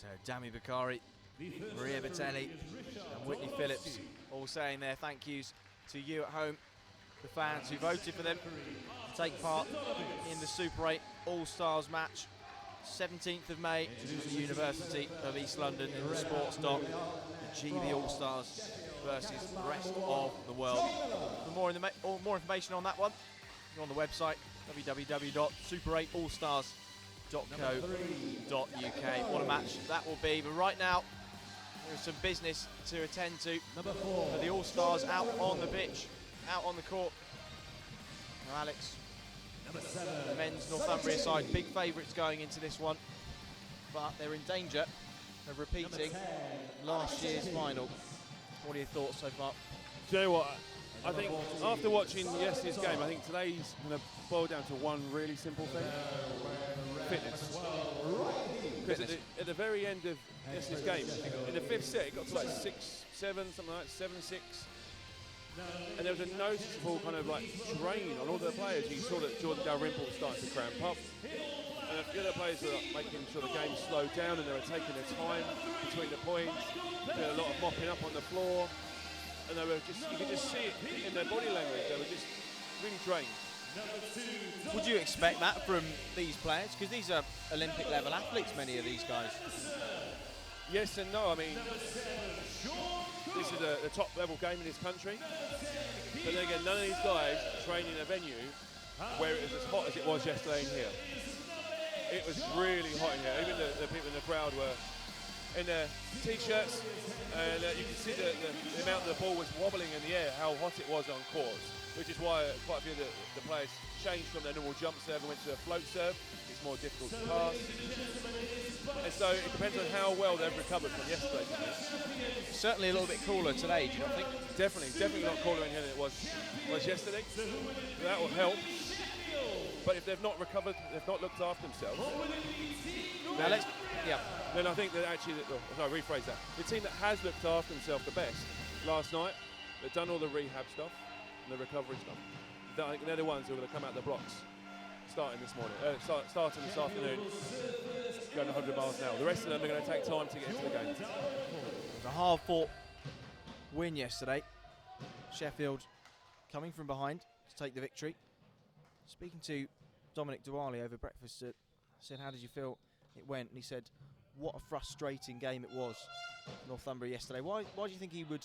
So Dami Bakari, Maria Batelli and Whitney Phillips all saying their thank yous to you at home, the fans who voted for them to take part in the Super 8 All-Stars match. 17th of May at the University of East London in the sports dock. The GB All-Stars versus the rest of the world. For more information on that one, you're on the website www.super8allstars.co.uk. What a match that will be. But right now, there is some business to attend to for the All-Stars out on the pitch, out on the court. Now Alex, the men's Northumbria side, big favourites going into this one, but they're in danger of repeating last year's final. What are your thoughts so far? Do you know what? I think after watching yesterday's game, I think today's going to boil down to one really simple thing: fitness. Because at the very end of yesterday's game, in the fifth set, it got to like 6-7, something like that, 7-6. And there was a noticeable kind of like drain on all the players. You saw that Jordan Dalrymple was starting to cramp up. And the other players were making sure the game slowed down and they were taking their time between the points. They had a lot of mopping up on the floor. And they were just, you could just see it in their body language. They were just really drained. Would you expect that from these players? Because these are Olympic level athletes, many of these guys. Yes and no. I mean, this is a top level game in this country. But then again, none of these guys train in a venue where it was as hot as it was yesterday in here. It was really hot in here. Even the people in the crowd were in their t-shirts, and you can see the amount the ball was wobbling in the air, how hot it was on courts, which is why quite a few of the players changed from their normal jump serve and went to a float serve. It's more difficult to pass. And so it depends on how well they've recovered from yesterday. Certainly a little bit cooler today, do you not think? Definitely a lot cooler in here than it was yesterday. That will help. But if they've not recovered, they've not looked after themselves, then I think that actually, sorry, rephrase that. The team that has looked after themselves the best last night, they've done all the rehab stuff and the recovery stuff. I think they're the ones who are going to come out the blocks starting this morning, starting this afternoon, going 100 miles an hour. The rest of them are going to take time to get into the game. It was a hard-fought win yesterday. Sheffield coming from behind to take the victory. Speaking to Dominic Diwali over breakfast, I said, how did you feel it went? And he said, what a frustrating game it was, Northumbria yesterday. Why do you think he would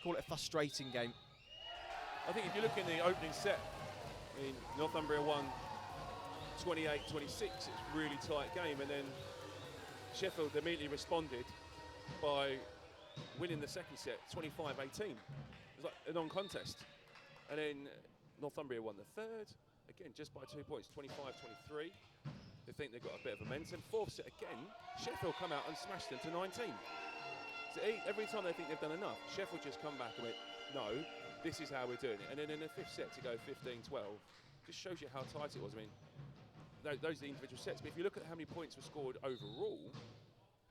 call it a frustrating game? I think if you look in the opening set, I mean, Northumbria won 28-26. It's a really tight game, and then Sheffield immediately responded by winning the second set 25-18. It was like a non-contest. And then Northumbria won the third, again, just by 2 points, 25-23. They think they've got a bit of momentum. Fourth set again, Sheffield come out and smashed them to 19. So every time they think they've done enough, Sheffield just come back and went, no, this is how we're doing it. And then in the fifth set to go 15-12, just shows you how tight it was. I mean, those are the individual sets. But if you look at how many points were scored overall,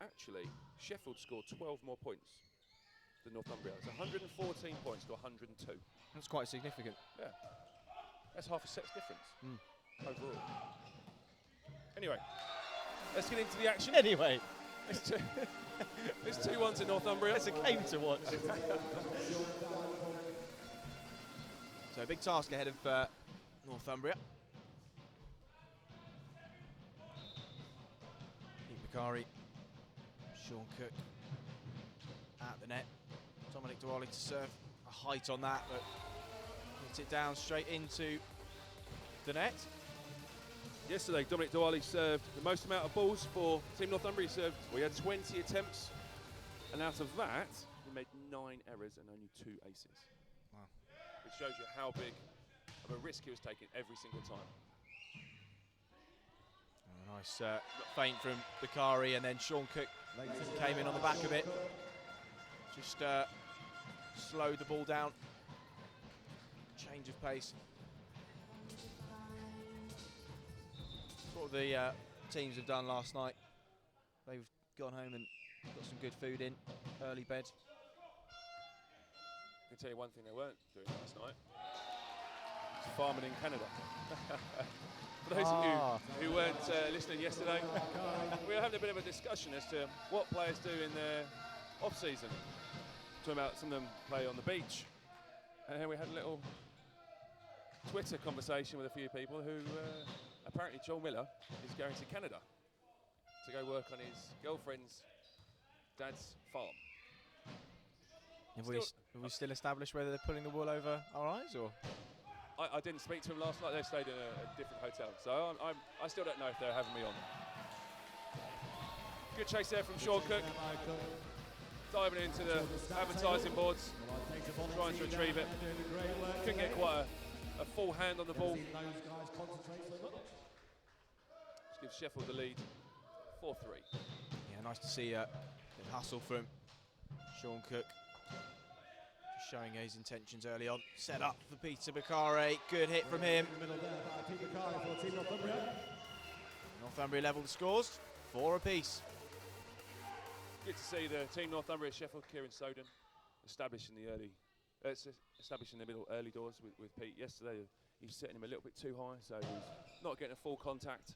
actually, Sheffield scored 12 more points than Northumbria. It's 114 points to 102. That's quite significant. Yeah. That's half a set's difference overall. Anyway, let's get into the action. Anyway. It's 2-1 to Northumbria. It's a game to watch. So a big task ahead of Northumbria. Pete Bakari, Sean Cook at the net. Dominic Diwali to serve. A height on that, but hits it down straight into the net. Yesterday, Dominic Diwali served the most amount of balls for Team Northumbria. He had 20 attempts, and out of that, he made 9 errors and only 2 aces. Wow. Which shows you how big of a risk he was taking every single time. Oh, nice feint from Bakari, and then Sean Cook came in on the back of it. Just slowed the ball down. Change of pace. What the teams have done last night. They've gone home and got some good food in, early bed. I can tell you one thing they weren't doing last night. It's farming in Canada. For those of you who weren't listening yesterday, we were having a bit of a discussion as to what players do in their off-season. Talking about some of them play on the beach. And then we had a little Twitter conversation with a few people who apparently Joel Miller is going to Canada to go work on his girlfriend's dad's farm. Have we still established whether they're pulling the wool over our eyes, or? I didn't speak to him last night. They stayed in a different hotel, so I still don't know if they're having me on. Good chase there from Sean Cook, diving into the advertising boards, trying to retrieve it. Couldn't get quite a full hand on the ball. Just gives Sheffield the lead, 4-3. Yeah, nice to see the hustle from Sean Cook. Just showing his intentions early on. Set up for Peter Bakare. Good hit from him. Northumbria level the scores, 4 apiece. Good to see the team Northumbria, Sheffield, Kieran Soden, established in the middle early doors with Pete. Yesterday, he's setting him a little bit too high, so he's not getting a full contact.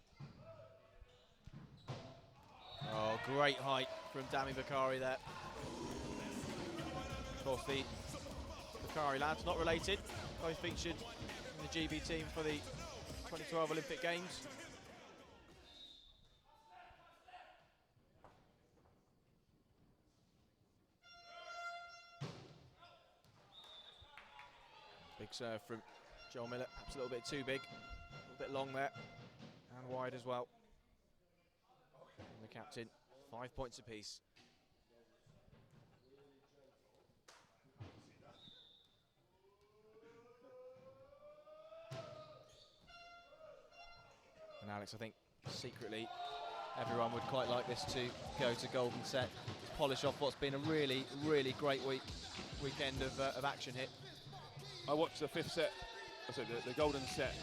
Oh, great height from Dami Bakari there. Of course, the Bakari lads, not related, both featured in the GB team for the 2012 Olympic Games. Big serve from Joel Miller, perhaps a little bit too big, a little bit long there, and wide as well. And the captain, 5 points apiece. And Alex, I think secretly everyone would quite like this to go to golden set, polish off what's been a really, really great weekend of action here. I watched the fifth set, the golden set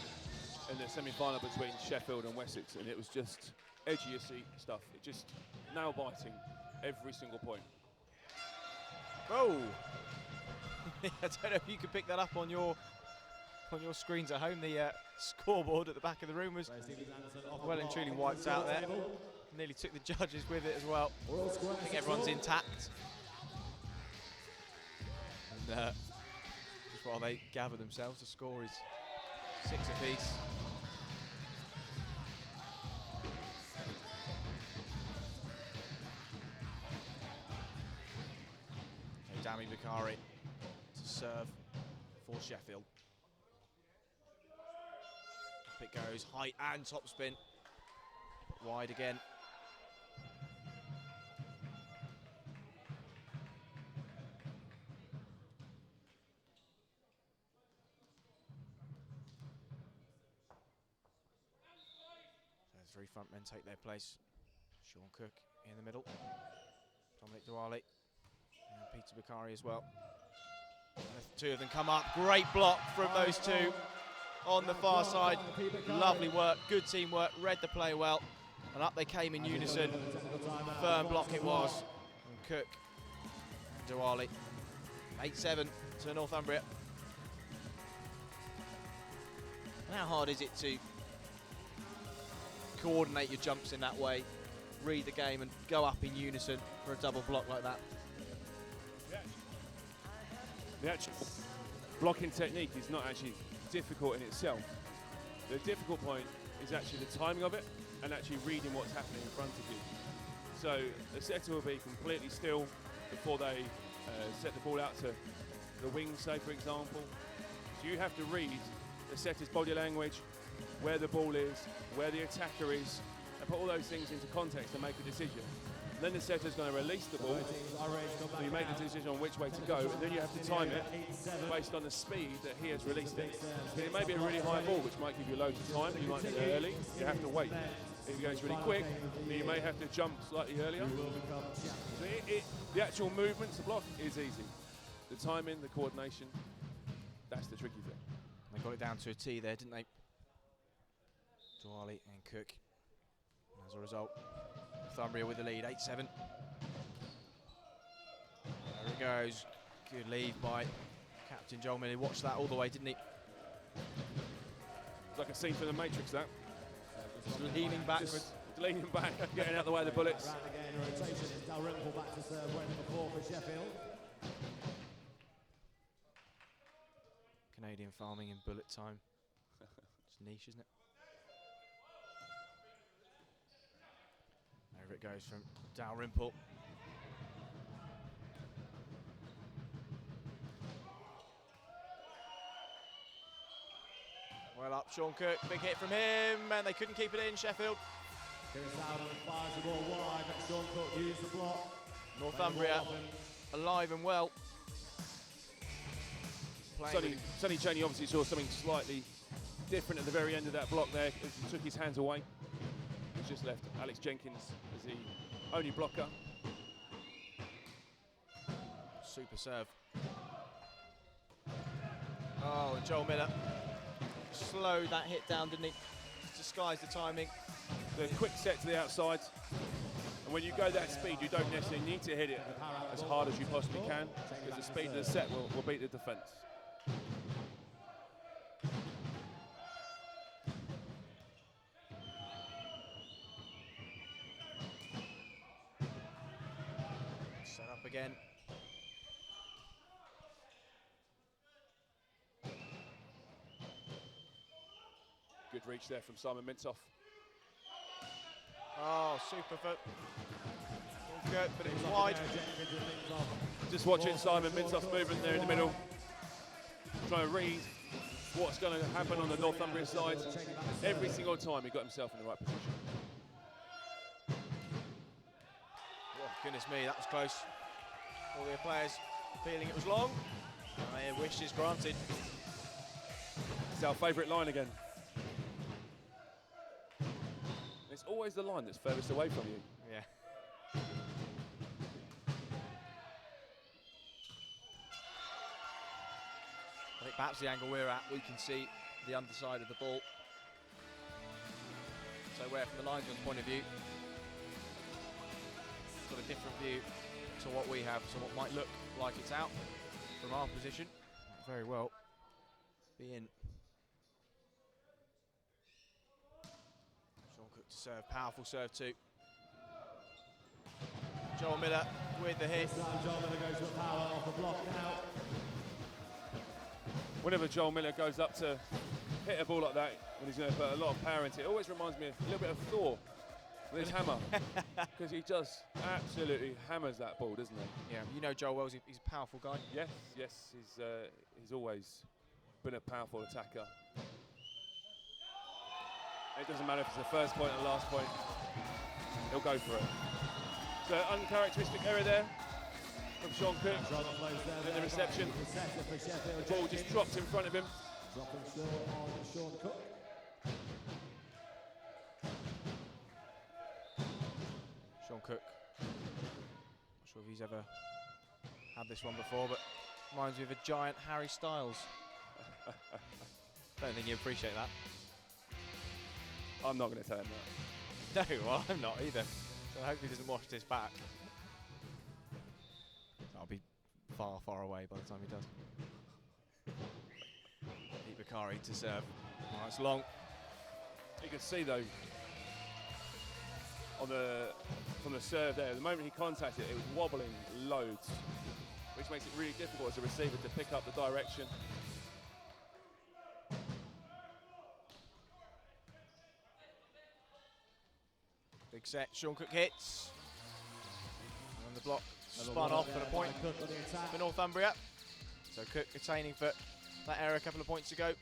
in the semi-final between Sheffield and Wessex, and it was just edgy seat stuff. It just nail-biting every single point. Oh! I don't know if you could pick that up on your screens at home. The scoreboard at the back of the room was well and truly wiped out there. Nearly took the judges with it as well. I think everyone's intact. And just while they gather themselves, the score is 6 apiece. So Dami Bakari to serve for Sheffield. Up it goes, height and topspin. Wide again. So 3 front men take their place. Sean Cook in the middle. Dominic Duale and Peter Bakari as well. And the 2 of them come up. Great block from those 2 on the far side. Lovely work, good teamwork, read the play well. And up they came in unison. Firm block it was. And Cook and Duale. 8-7 to Northumbria. And how hard is it to coordinate your jumps in that way, read the game and go up in unison for a double block like that? The actual blocking technique is not actually difficult in itself. The difficult point is actually the timing of it and actually reading what's happening in front of you. So the setter will be completely still before they set the ball out to the wing, say for example. So you have to read the setter's body language, where the ball is, where the attacker is, and put all those things into context and make a decision. And then the setter's going to release the ball, so you make the decision on which way to go, and then you have to time it based on the speed that he has released it. So it may be a really high ball, which might give you loads of time, you might be there early, you have to wait. If it goes really quick, then you may have to jump slightly earlier. So the actual movements, the block is easy. The timing, the coordination, that's the tricky thing. They got it down to a T there, didn't they? Duale and Cook. As a result, Northumbria with the lead, 8-7. There it goes. Good lead by Captain Joel Miller. Watched that all the way, didn't he? It's like a scene from The Matrix, that. Just leaning backwards. Just leaning back, getting out the way of the bullets. Again, a rotation is Dalrymple back to serve, weight number 4 for Sheffield. Canadian farming in bullet time. It's niche, isn't it? Over it goes from Dalrymple. Well up, Sean Cook, big hit from him, and they couldn't keep it in, Sheffield. Kieran Southern fires the ball wide, but Sean Cook used the block. Northumbria alive and well. Sonny Cheney obviously saw something slightly different at the very end of that block there. He took his hands away. He's just left Alex Jenkins as the only blocker. Super serve. Oh, and Joel Miller slowed that hit down, didn't he? Disguised the timing. The quick set to the outside. And when you go that speed, you don't necessarily need to hit it as hard as you possibly can, because the speed of the set will beat the defence. Set up again. Good reach there from Simon Mintoff. Oh, super foot. Good, but it was wide. Just watching Simon Mintoff's movement there in the middle, trying to read what's going to happen on the Northumbria side. Every single time he got himself in the right position. Oh, goodness me, that was close. All the players feeling it was long. Their wish is granted. It's our favourite line again. It's always the line that's furthest away from you. Yeah. I think perhaps the angle we're at, we can see the underside of the ball. So where from the linesman's point of view, it's got a different view to what we have, so what might look like it's out from our position. Might very well be in. Sean Cook to serve, powerful serve too. Joel Miller with the hit. Joel Miller goes for power off the block now. Whenever Joel Miller goes up to hit a ball like that, when he's going to put a lot of power into it, it always reminds me a little bit of Thor with his hammer, because he just absolutely hammers that ball, doesn't he? Yeah, you know Joel Wells, he's a powerful guy. Yes, he's always been a powerful attacker. It doesn't matter if it's the first point or the last point, he'll go for it. So uncharacteristic error there from Sean Cook in the reception. The ball just dropped in front of him. Dropping short on Sean Cook. Sean Cook, not sure if he's ever had this one before, but reminds me of a giant Harry Styles. Don't think you appreciate that. I'm not going to tell him that. No, well, I'm not either. So I hope he doesn't watch this back. I'll be far, far away by the time he does. Pete Bakari to serve. Oh, it's long. You can see though, from the serve there, the moment he contacted it, it was wobbling loads, which makes it really difficult as a receiver to pick up the direction. Big set, Sean Cook hits. And the block spun off for a point for Northumbria. So Cook attaining for that error a couple of points ago.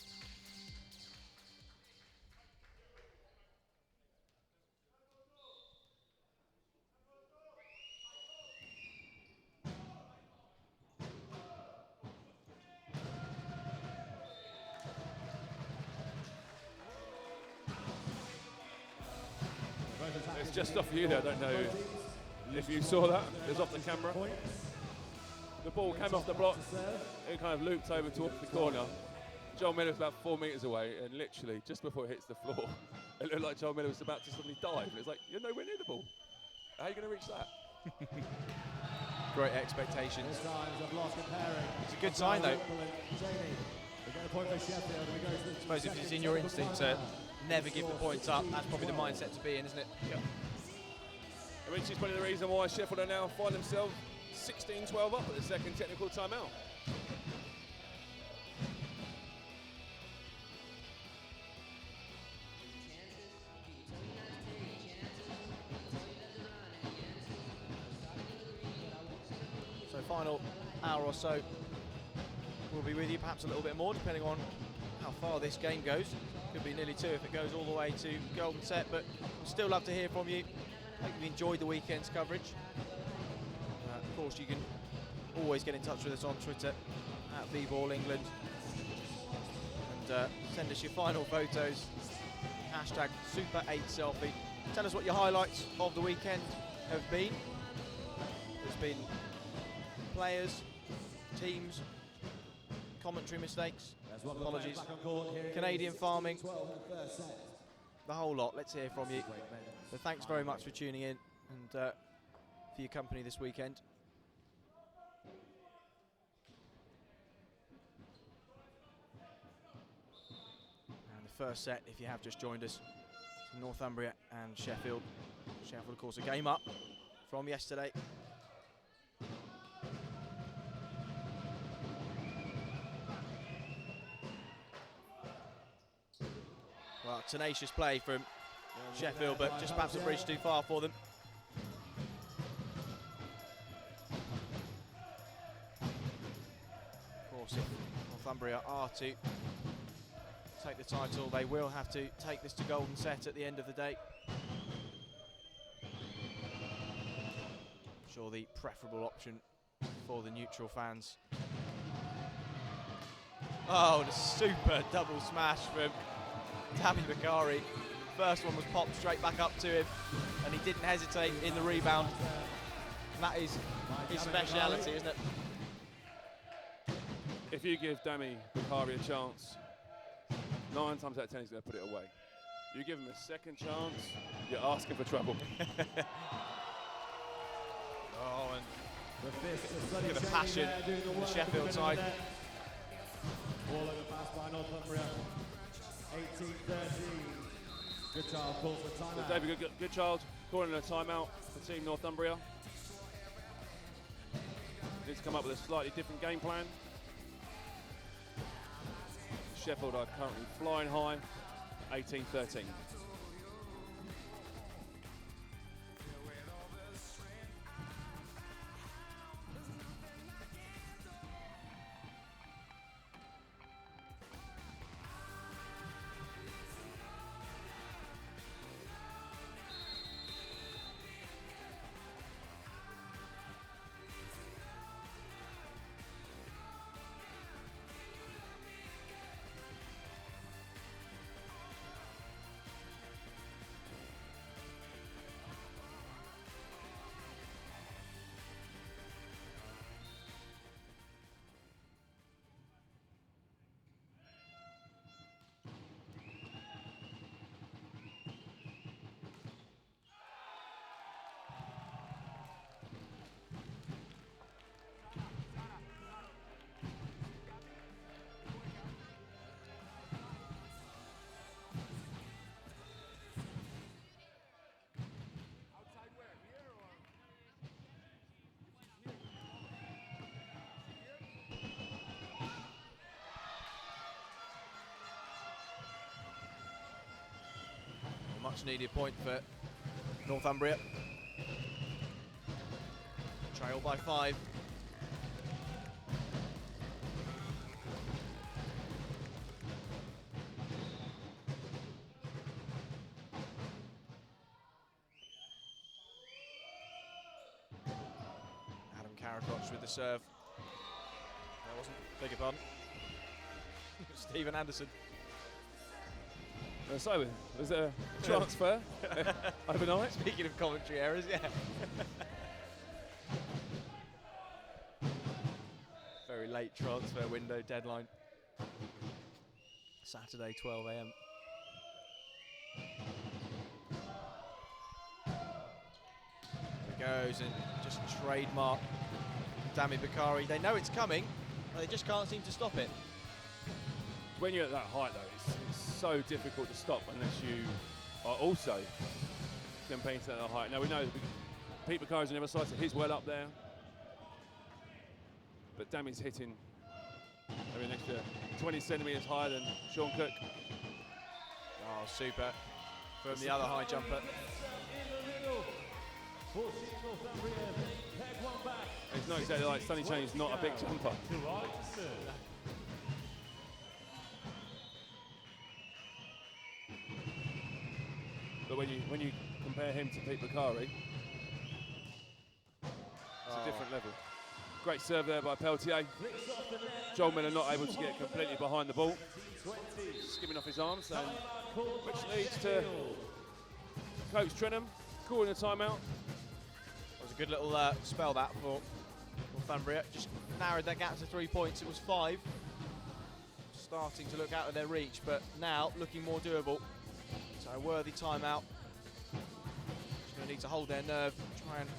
It's just off you there, I don't know if you saw that, it was off the camera. The ball came off the block, it kind of looped over towards the corner. Joel Miller was about 4 metres away, and literally, just before it hits the floor, it looked like Joel Miller was about to suddenly dive, and it's like, you're nowhere near the ball. How are you going to reach that? Great expectations. It's a good sign though. I suppose if it's in your instinct to never give the points up. That's probably the mindset to be in, isn't it? Yeah. Which is probably the reason why Sheffield are now find themselves 16-12 up at the second technical timeout. So final hour or so, we'll be with you, perhaps a little bit more, depending on how far this game goes. Could be nearly 2 if it goes all the way to golden set, but we'd still love to hear from you. Hope you enjoyed the weekend's coverage. Of course, you can always get in touch with us on Twitter at @VBallEngland and send us your final photos. Hashtag Super8selfie. Tell us what your highlights of the weekend have been. There's been players, teams, commentary mistakes, apologies, Canadian farming, the whole lot. Let's hear from you. So thanks very much for tuning in and for your company this weekend. And the first set, if you have just joined us, Northumbria and Sheffield. Sheffield, of course, a game up from yesterday. Well, tenacious play from Sheffield, but just perhaps a bridge too far for them. Of course, if Northumbria are to take the title, they will have to take this to golden set at the end of the day. I'm sure the preferable option for the neutral fans. Oh, and a super double smash from Tammy Bakari. First one was popped straight back up to him, and he didn't hesitate in the rebound. And that is his speciality, isn't it? If you give Dami Bakari a chance, 9 times out of 10 he's going to put it away. You give him a second chance, you're asking for trouble. Oh, and look at the passion on the Sheffield side. All over pass by Northumbria. 18-13. Goodchild calls for So timeout. David Goodchild calling a timeout for Team Northumbria. Needs to come up with a slightly different game plan. Sheffield are currently flying high, 18-13. Much needed point for Northumbria. Trail by 5. Adam Karakoc with the serve. That wasn't, beg your pardon. Stephen Anderson. So, was there a transfer overnight? Speaking of commentary errors, yeah. Very late transfer window deadline. Saturday, 12 AM. There it goes, and just trademark Dami Bakari. They know it's coming, but they just can't seem to stop it. when you're at that height, though, it's so difficult to stop unless you are also competing at that height. Now, we know Pete Beccari's on the other side, so he's well up there. But Dami's hitting maybe an extra 20 centimetres higher than Sean Cook. Oh, super from the other high jumper. It's not exactly like Sunny Chain is not a big jumper. But when you compare him to Pete Beccari, it's a different level. Great serve there by Peltier. Joel Miller not able to get completely behind the ball, skimming off his arms, and which leads to Coach Trenham calling a timeout. It was a good little spell that for Northumbria. Just narrowed their gap to 3 points. It was 5. Starting to look out of their reach, but now looking more doable. So a worthy timeout. Just going to need to hold their nerve, try and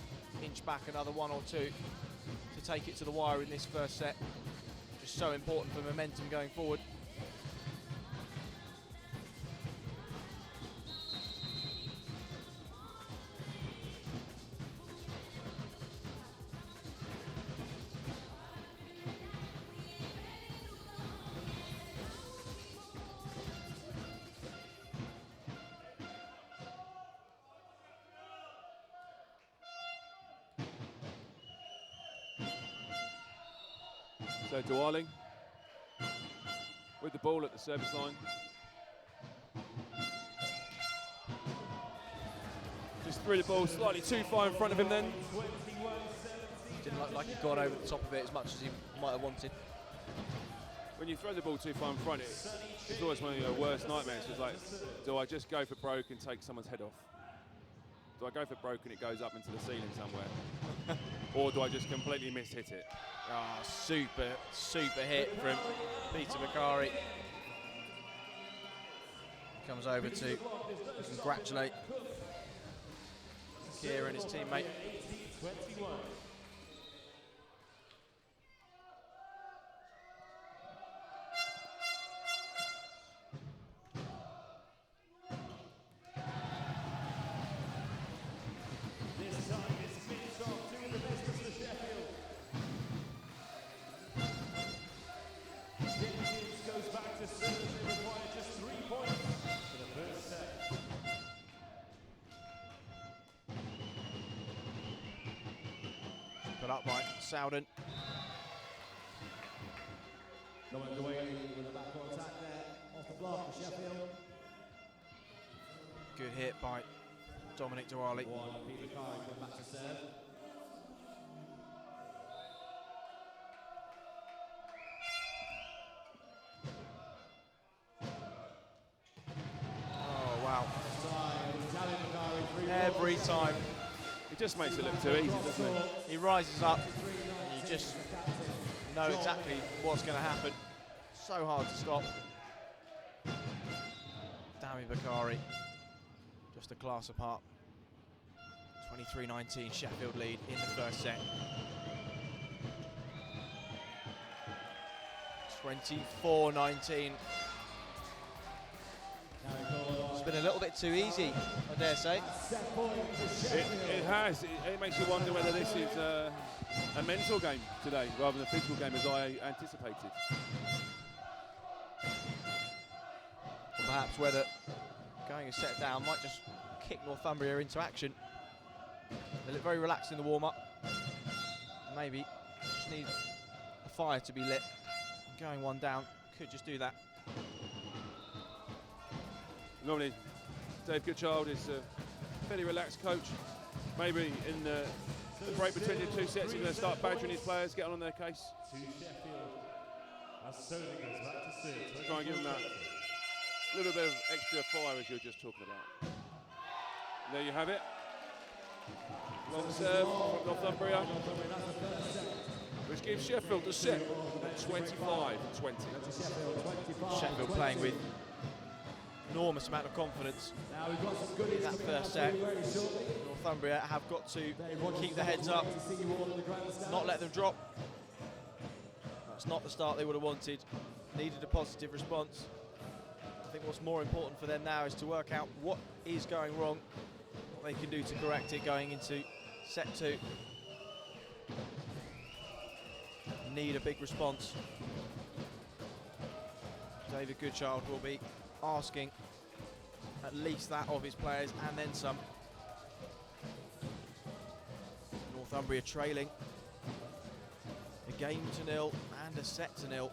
inch back another 1 or 2 to take it to the wire in this first set. Just so important for momentum going forward. So Dwali with the ball at the service line. Just threw the ball slightly too far in front of him then. Didn't look like he got over the top of it as much as he might have wanted. When you throw the ball too far in front, it's always one of your worst nightmares. It's like, do I just go for broke and take someone's head off? Do I go for broke and it goes up into the ceiling somewhere? Or do I just completely miss-hit it? Ah, super hit from Peter Beccari. Comes over to congratulate Keir and his teammate. Put up by Sowden. Going away with a back attack there, off the block for Sheffield. Good hit by Dominic Dwali. Peter Beccari going back to serve. Oh, wow. Time, Every time It just makes it look too easy, doesn't it? he rises up, and you just know exactly what's going to happen. So hard to stop. Dami Beccari, just a class apart. 23-19 Sheffield lead in the first set. 24-19. It's been a little bit too easy, I dare say. It has. It makes you wonder whether this is a mental game today rather than a physical game as I anticipated. Or perhaps whether going a set down might just kick Northumbria into action. They look very relaxed in the warm-up. Maybe just need a fire to be lit. Going one down could just do that. Normally, Dave Goodchild is a fairly relaxed coach. Maybe in the break between the two sets, he's going to start badgering his players, getting on their case. To Sheffield. As Sony goes back to serve. Try and give them that little bit of extra fire as you were just talking about. And there you have it. Long serve from Northumbria, which gives Sheffield the set at 25-20. Sheffield playing with enormous amount of confidence in that first set. Northumbria have got to keep their heads up, not let them drop. That's not the start they would have wanted. needed a positive response. I think what's more important for them now is to work out what is going wrong, what they can do to correct it going into set 2. Need a big response. David Goodchild will be asking at least that of his players and then some. Northumbria trailing a game to 0 and a set to 0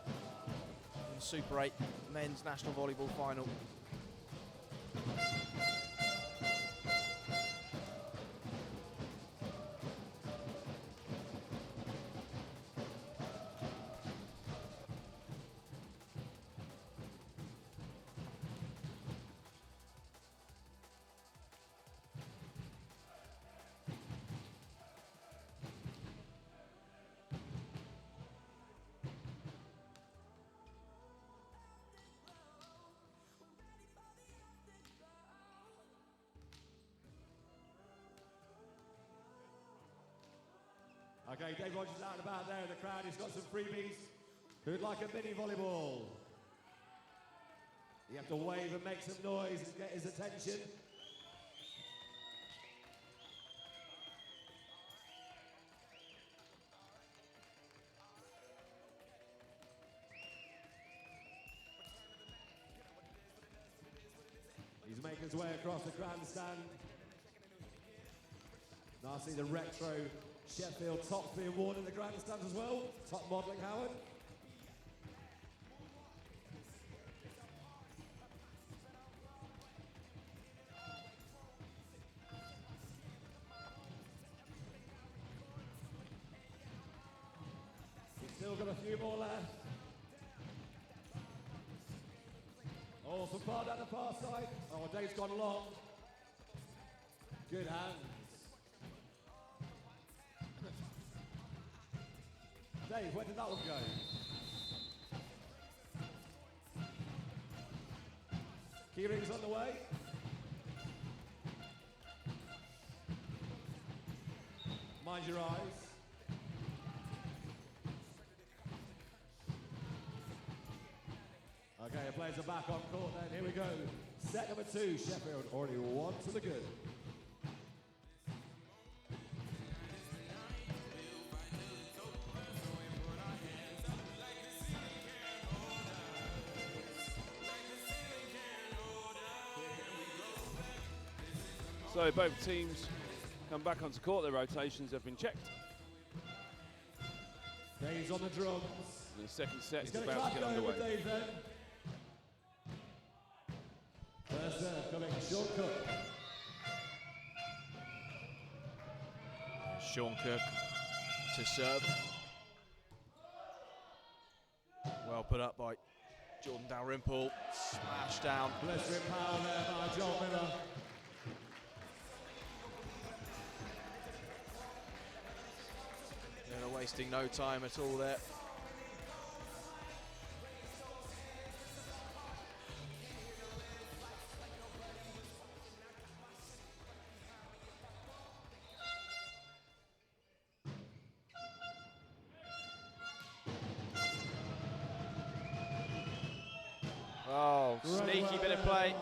in Super 8 men's national volleyball final. Okay, Dave Rogers out and about there in the crowd. He's got some freebies. Who'd like a mini volleyball? You have to wave and make some noise and get his attention. He's making his way across the grandstand. Now I see the retro Sheffield tops being worn in the grandstand as well. Top modelling, Howard. He's still got a few more left. Oh, from far down the far side. Oh, Dave's gone long. Good hands. Dave, where did that one go? Keyring's on the way. Mind your eyes. Okay, the players are back on court then. Here we go. Set number 2, Sheffield already 1 to the good. So both teams come back onto court. Their rotations have been checked. Dave's on the drums. And the second set He's is going to about to clap get going underway. with Dave then. First serve coming, Sean Cook. Sean Cook to serve. Well put up by Jordan Dalrymple. Smash down. Blistering power there by John Miller. They're wasting no time at all there. Oh, sneaky bit of play.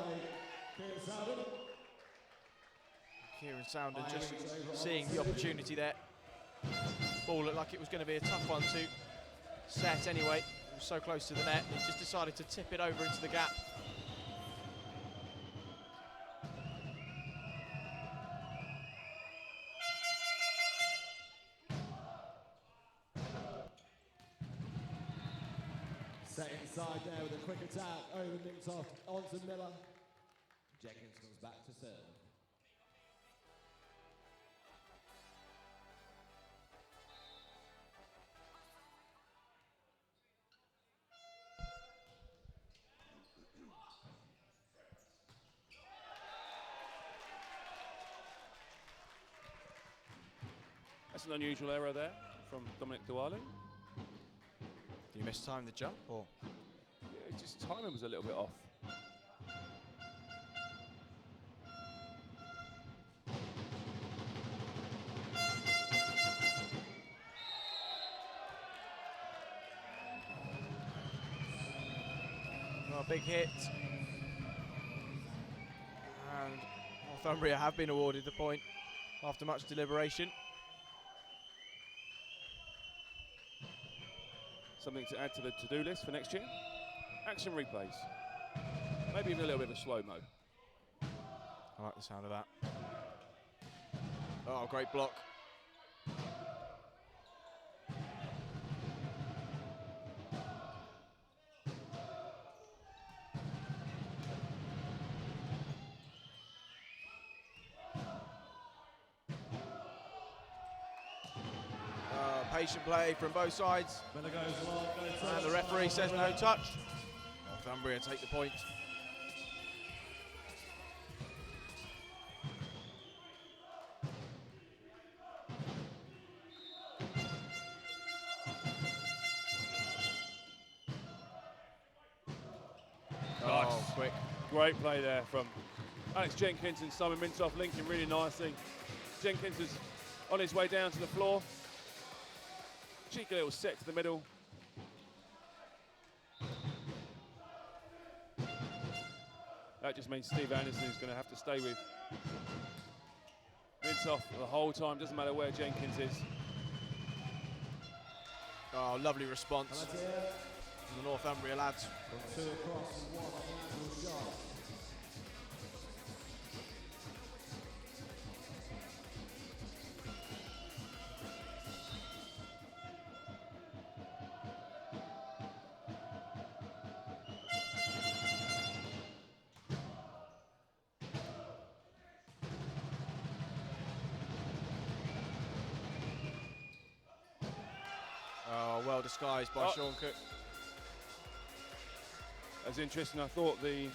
Kieran Sounder just seeing the opportunity there. Ball looked like it was going to be a tough one to set anyway. It was so close to the net, he just decided to tip it over into the gap. Set inside there with a quick attack over Nicktoft onto Miller. Jenkins comes back to serve. That's an unusual error there from Dominic Duale. Did you mistime the jump or? Yeah, just timing was a little bit off. a big hit. And Northumbria have been awarded the point after much deliberation. Something to add to the to-do list for next year. Action replays. Maybe even a little bit of a slow-mo. I like the sound of that. Oh, great block. Patient play from both sides. And the referee says no touch. Northumbria take the point. Nice. Oh, quick. Great play there from Alex Jenkins and Simon Mintoff linking really nicely. Jenkins is on his way down to the floor. Cheeky little set to the middle. That just means Steve Anderson is going to have to stay with Mintoff the whole time. Doesn't matter where Jenkins is. Oh, lovely response from the Northumbria lads. Oh, well disguised by Sean Cook. That's interesting. I thought the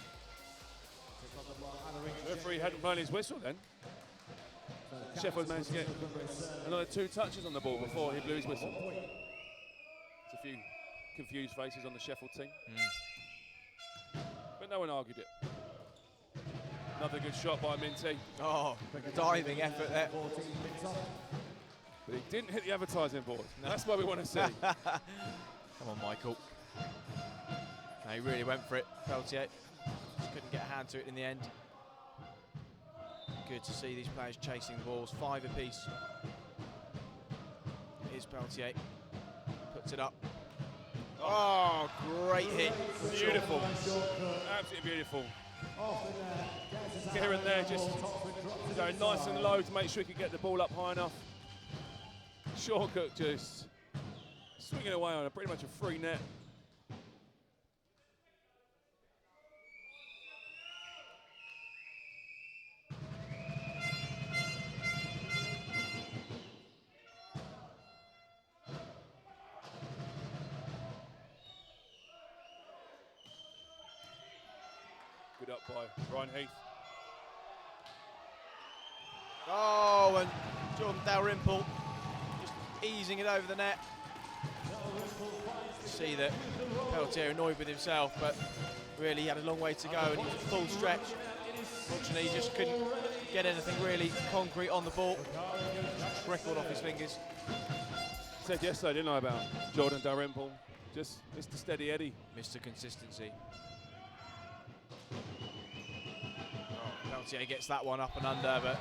referee hadn't blown his whistle then. Sheffield managed to get another 2 touches on the ball before he blew his whistle. There's a few confused faces on the Sheffield team. But no one argued it. Another good shot by Minty. Oh, diving effort there. But he didn't hit the advertising board. No. That's what we want to see. Come on, Michael. No, he really went for it, Peltier. Just couldn't get a hand to it in the end. Good to see these players chasing balls, 5 apiece. Here's Peltier. Puts it up. Oh, great hit. Beautiful. Absolutely beautiful. Here and there, just going nice and low to make sure he could get the ball up high enough. Sean Cook just swinging away on pretty much a free net. Good up by Ryan Heath. Oh, and Jordan Dalrymple just easing it over the net. See that Peltier annoyed with himself, but really he had a long way to go and he was full stretch. Fortunately, he just couldn't get anything really concrete on the ball. Just trickled off his fingers. Said yesterday, didn't I, about Jordan Dalrymple? Just Mr. Steady Eddie. Mr. Consistency. Oh, Peltier gets that one up and under, but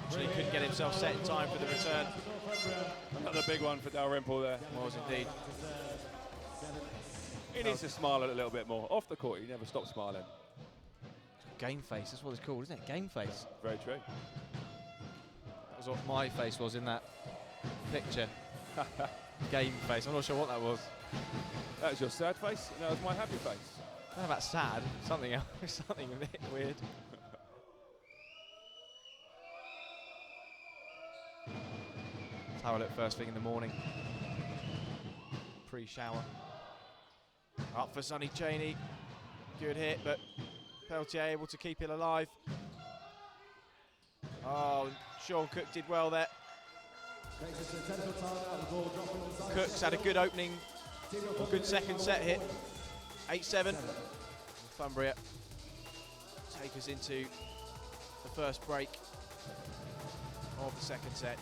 actually couldn't get himself set in time for the return. Another big one for Dalrymple there. Was indeed. He needs to smile a little bit more. Off the court, he never stops smiling. Game face, that's what it's called, isn't it? Game face. Very true. That was what my face was in that picture. Game face, I'm not sure what that was. That was your sad face, and that was my happy face. I don't know about sad, something else, something a bit weird. That's how I look first thing in the morning. Pre-shower. Up for Sonny Cheney. Good hit, but Peltier able to keep it alive. Oh, Sean Cook did well there. Cook's had a good opening, a good second set hit. 8-7. Northumbria take us into the first break of the second set.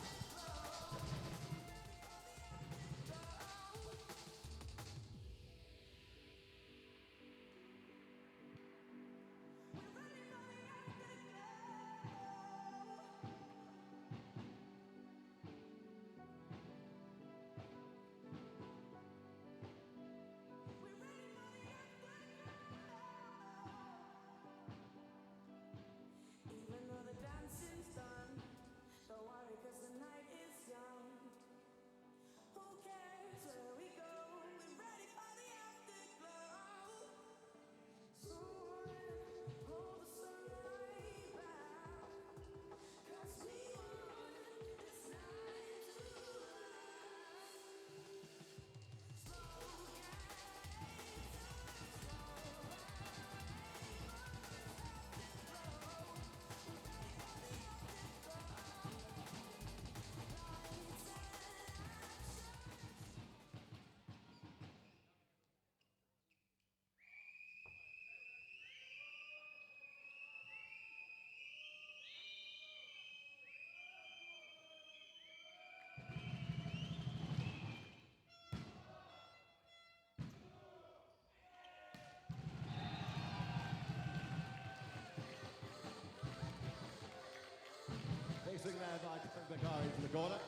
taken there by Bakari to the corner.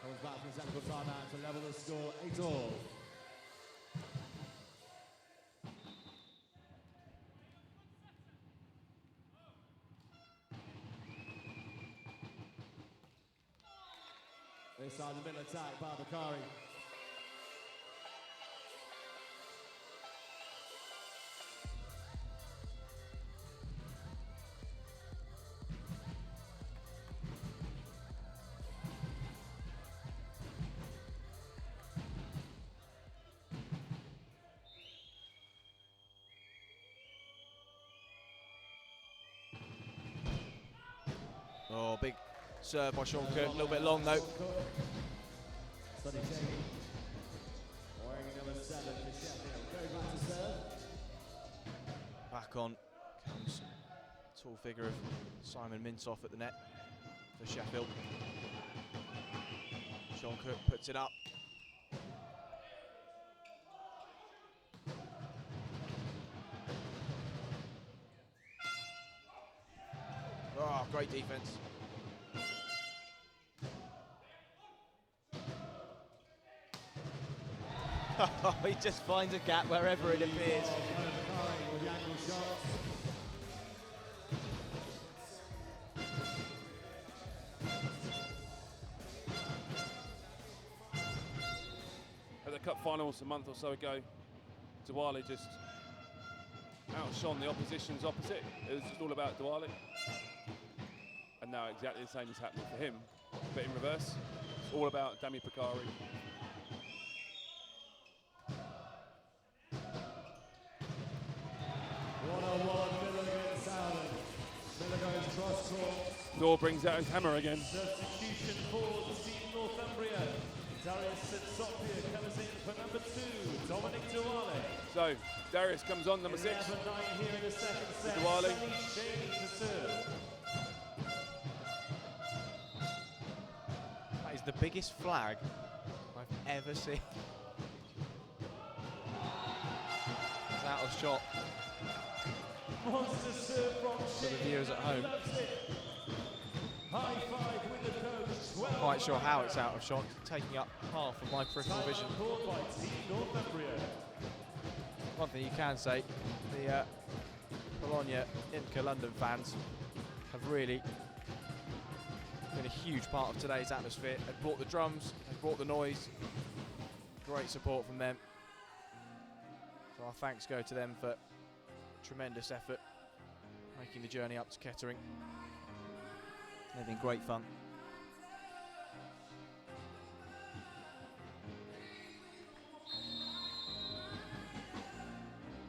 Comes back from the technical timeout to level the score 8-all. This side, the middle attack by Bakari. Oh, big serve by Sean Cook, a little bit long though. Back on comes tall figure of Simon Mintoff at the net for Sheffield. Sean Cook puts it up. Oh, great defense. He just finds a gap wherever it appears. At the cup finals a month or so ago, Diwali just outshone the opposition's opposite. It was just all about Diwali. And now exactly the same is happening for him, but in reverse. It's all about Dami Bakari. Thor brings out his hammer again. Substitution for the team Northumbria. Darius Sitsopia comes in for number 2, Dominic Diwali. So Darius comes on, number 6. Here in the second set. Diwali. Sunny Shane to serve. That is the biggest flag I've ever seen. It's out of shot. Monster serve from For the viewers at home. High five with the coach. Not quite sure how it's out of shot, taking up half of my peripheral vision. By team Northumbria. One thing you can say, the Bologna Inca London fans have really been a huge part of today's atmosphere. They've brought the drums, they've brought the noise. Great support from them. So our thanks go to them for tremendous effort making the journey up to Kettering. They've been great fun.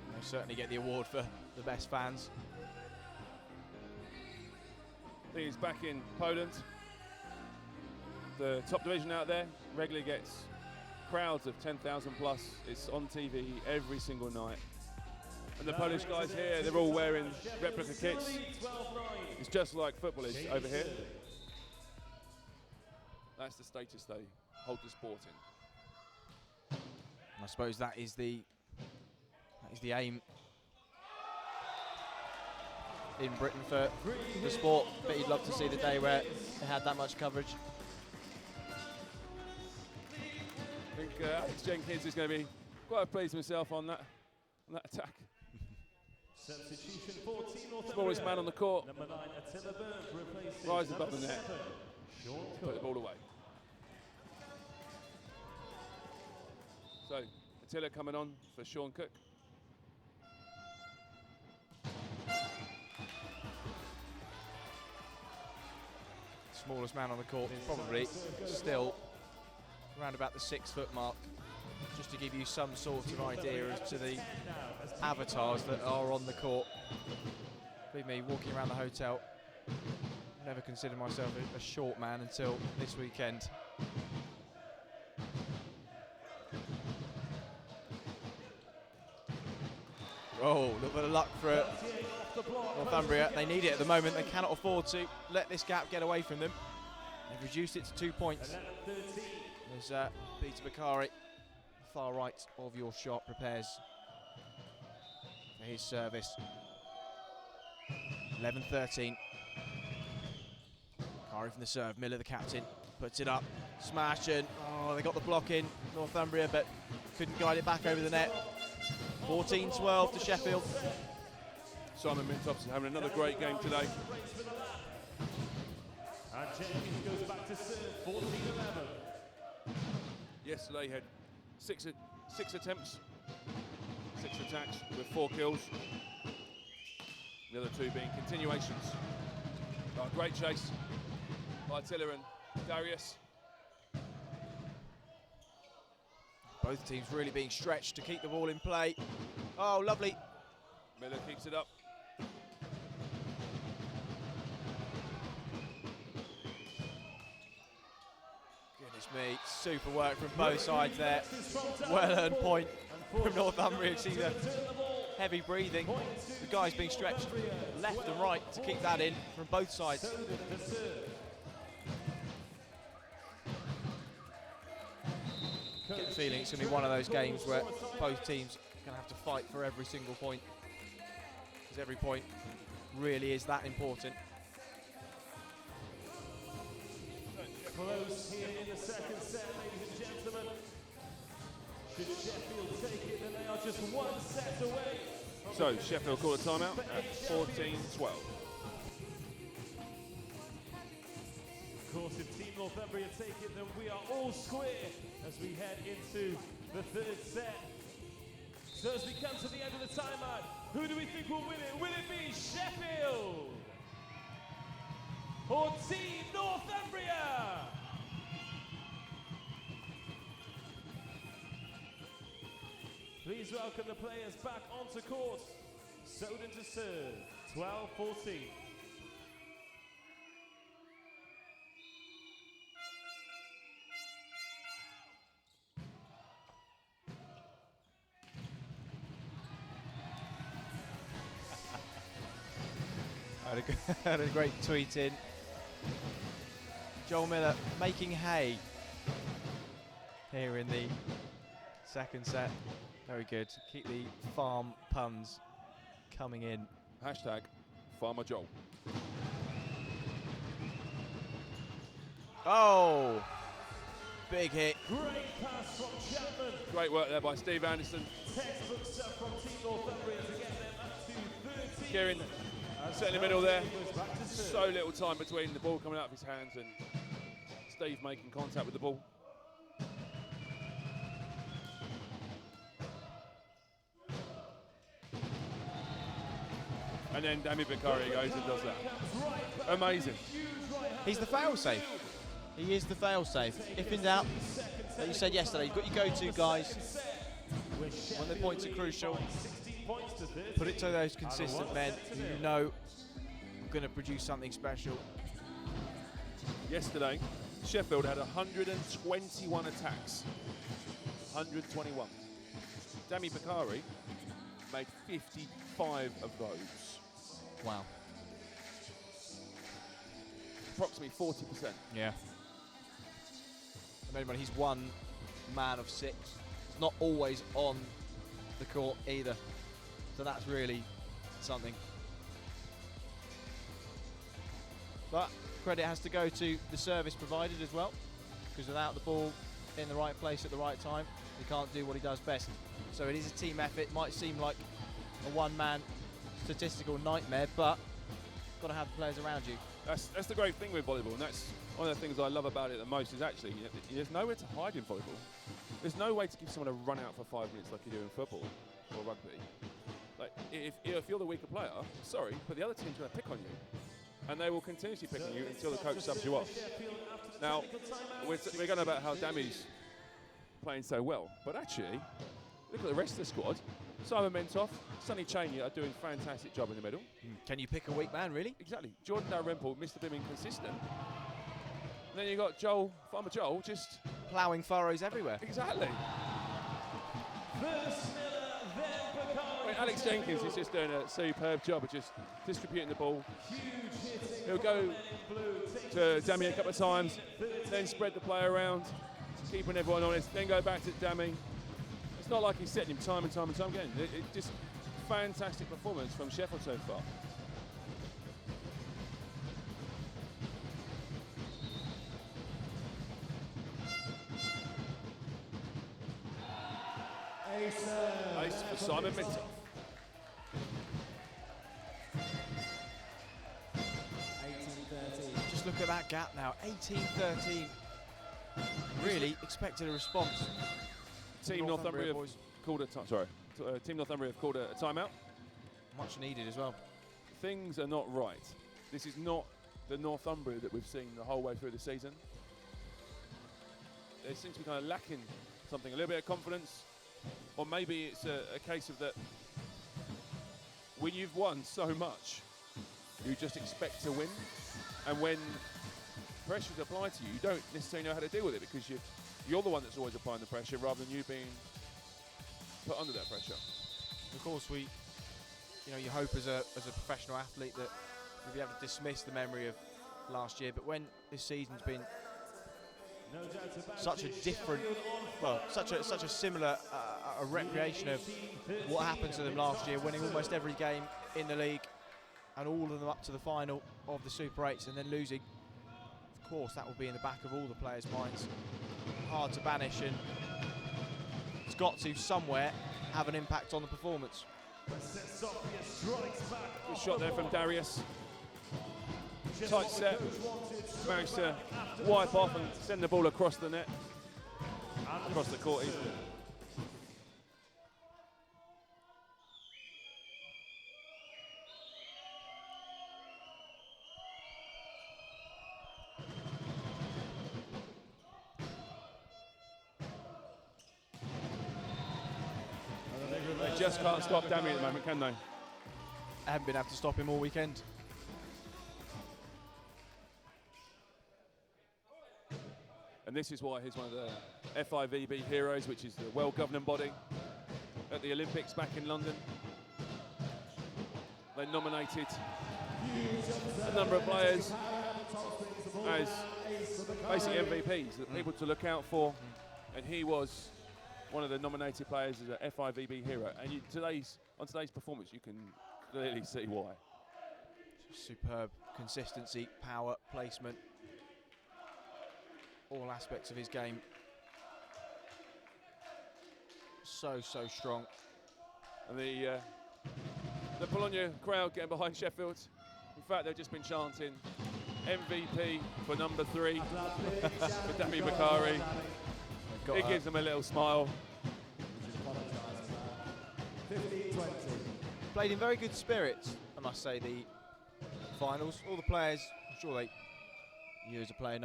They certainly get the award for the best fans. I think he's back in Poland. The top division out there regularly gets crowds of 10,000 plus. It's on TV every single night. And the Polish guys here, they're all wearing replica kits. It's just like football is over here. That's the status they hold the sport in. I suppose that is the aim in Britain for the sport, but you'd love to see the day where it had that much coverage. I think Alex Jenkins is going to be quite pleased with himself on that attack. Substitution for team Northumbria. Smallest man on the court. Number 9, Attila Berg replaces Rise above the net. 7, Sean Put the Cook. ball away. So Attila coming on for Sean Cook. Smallest man on the court, probably still around about the 6 foot mark, just to give you some sort of idea as to the avatars that are on the court. Believe me, walking around the hotel, never considered myself a short man until this weekend. Oh, a little bit of luck for Northumbria. They need it at the moment. They cannot afford to let this gap get away from them. They've reduced it to 2 points. As Peter Bakari, far right of your shot, prepares for his service. 11-13. Curry from the serve, Miller the captain, puts it up, smash, and oh, they got the block in, Northumbria, but couldn't guide it back over the net. 14-12 to Sheffield. Simon Mintoff's having another great game today. And Jenkins goes back to serve, 14-11. Yesterday he had six attempts, 6 attacks with 4 kills. The other 2 being continuations. Oh, great chase by Tiller and Darius. Both teams really being stretched to keep the ball in play. Oh, lovely. Miller keeps it up. Goodness me, super work from both sides there. Well earned point from Northumbria. See the heavy breathing. The guys being stretched left and right to keep that in from both sides. Get the feeling it's going to be one of those games where both teams are going to have to fight for every single point, because every point really is that important. Close here in the second set, ladies and gentlemen. Should Sheffield take it, then they are just 1 set away. So Sheffield call a timeout at 14-12. Of course, if Team Northumbria take it, then we are all square as we head into the 3rd set. So as we come to the end of the timeout, who do we think will win it? Will it be Sheffield or Team Northumbria? Please welcome the players back onto court. Soden to serve, 12-14. Had a great tweet in. Joel Miller making hay here in the second set. Very good. Keep the farm puns coming in. Hashtag Farmer Joel. Oh, big hit. Great pass from Chapman. Great work there by Steve Anderson. Textbook stuff from Team Northumbria to get them up to 13. Kieran set in the middle there. So little time between the ball coming out of his hands and Steve making contact with the ball. And then Dami Bakari goes and does that. Amazing. He's the fail-safe. He is the fail-safe. If in doubt, like you said yesterday, you've got your go-to guys. When the points are crucial, put it to those consistent men who you know are going to produce something special. Yesterday, Sheffield had 121 attacks. 121. Dami Bakari made 55 of those. Wow. Approximately 40%. Yeah. Remember, he's one man of 6. It's not always on the court either. So that's really something. But credit has to go to the service provided as well, because without the ball in the right place at the right time, he can't do what he does best. So it is a team effort. It might seem like a one-man statistical nightmare, but got to have the players around you. That's the great thing with volleyball, and that's one of the things I love about it the most is actually there's nowhere to hide in volleyball. There's no way to give someone a run out for 5 minutes like you do in football or rugby. Like if you're the weaker player, sorry, but the other team's going to pick on you, and they will continuously pick on you until the coach subs you off. Now we're going about how Dami's playing so well, but actually look at the rest of the squad. Simon Mintoff, Sonny Cheney are doing a fantastic job in the middle. Can you pick a weak man, really? Exactly. Jordan Dalrymple, Mr. Bim inconsistent. And then you got Farmer Joel, just ploughing furrows everywhere. Exactly. First Miller, then Bakari. Alex Jenkins is just doing a superb job of just distributing the ball. Huge hitting. He'll go to Dami a couple of times, then spread the play around, keeping everyone honest, then go back to Dami. It's not like he's setting him time and time and time again. It just fantastic performance from Sheffield so far. for Simon Minter. Just look at that gap now, 18-13. Really expected a response. Team Northumbria have called a Team Northumbria have called a timeout. Much needed as well. Things are not right. This is not the Northumbria that we've seen the whole way through the season. They seem to be kind of lacking something, a little bit of confidence, or maybe it's a case of that when you've won so much, you just expect to win, and when pressure's applied to you, you don't necessarily know how to deal with it because you're the one that's always applying the pressure rather than you being put under that pressure. Of course, you hope as a professional athlete that you'll be able to dismiss the memory of last year, but when this season's been such a different, such a similar a recreation of what happened to them last year, winning almost every game in the league and all of them up to the final of the Super 8s and then losing. Of course, that will be in the back of all the players' minds. Hard to banish, and it's got to somewhere have an impact on the performance. Good shot there from Darius. Tight set, managed to wipe off and send the ball across the net, across the court easily. They just can't stop Dammy at the moment, can they? I haven't been able to stop him all weekend. And this is why he's one of the FIVB heroes, which is the well-governing body at the Olympics back in London. They nominated a number of players as basically MVPs, that people to look out for, and he was one of the nominated players as a FIVB hero. And on today's performance, you can clearly see why. Superb consistency, power, placement. All aspects of his game. So strong. And the Bologna crowd getting behind Sheffield. In fact, they've just been chanting MVP for number 3 for Dami Bakari. It gives them a little smile. Played in very good spirits, I must say, the finals. All the players, I'm sure you as a player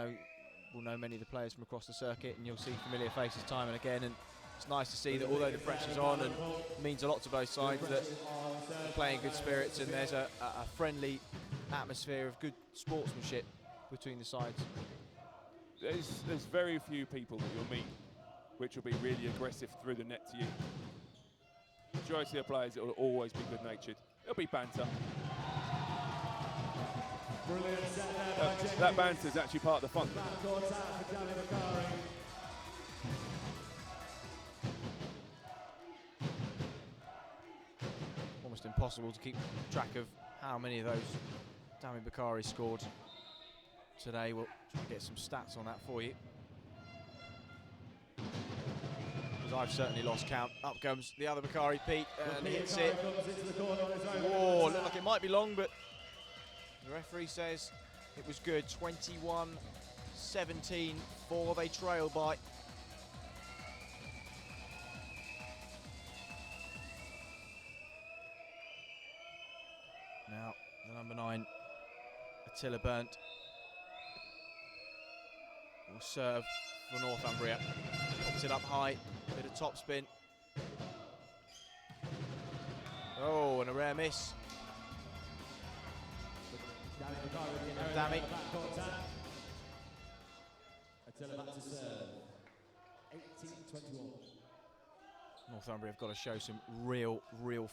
will know many of the players from across the circuit, and you'll see familiar faces time and again, and it's nice to see that although the pressure's on and means a lot to both sides, that they're playing good spirits and there's a friendly atmosphere of good sportsmanship between the sides. There's very few people that you'll meet which will be really aggressive through the net to you. Majority of the players, it will always be good-natured. It'll be banter. That banter is actually part of the fun. Almost impossible to keep track of how many of those Dami Bakari scored today. We'll try and get some stats on that for you, because I've certainly lost count. Up comes the other Bakari, Pete, and hits it. Whoa, looked like it might be long, but the referee says it was good. 21-17 for they trail by. Now, the number 9, Attila Burnt, will serve for Northumbria. Pops it up high, bit of top spin. Oh, and a rare miss. Dami. Northumbria have got to show some real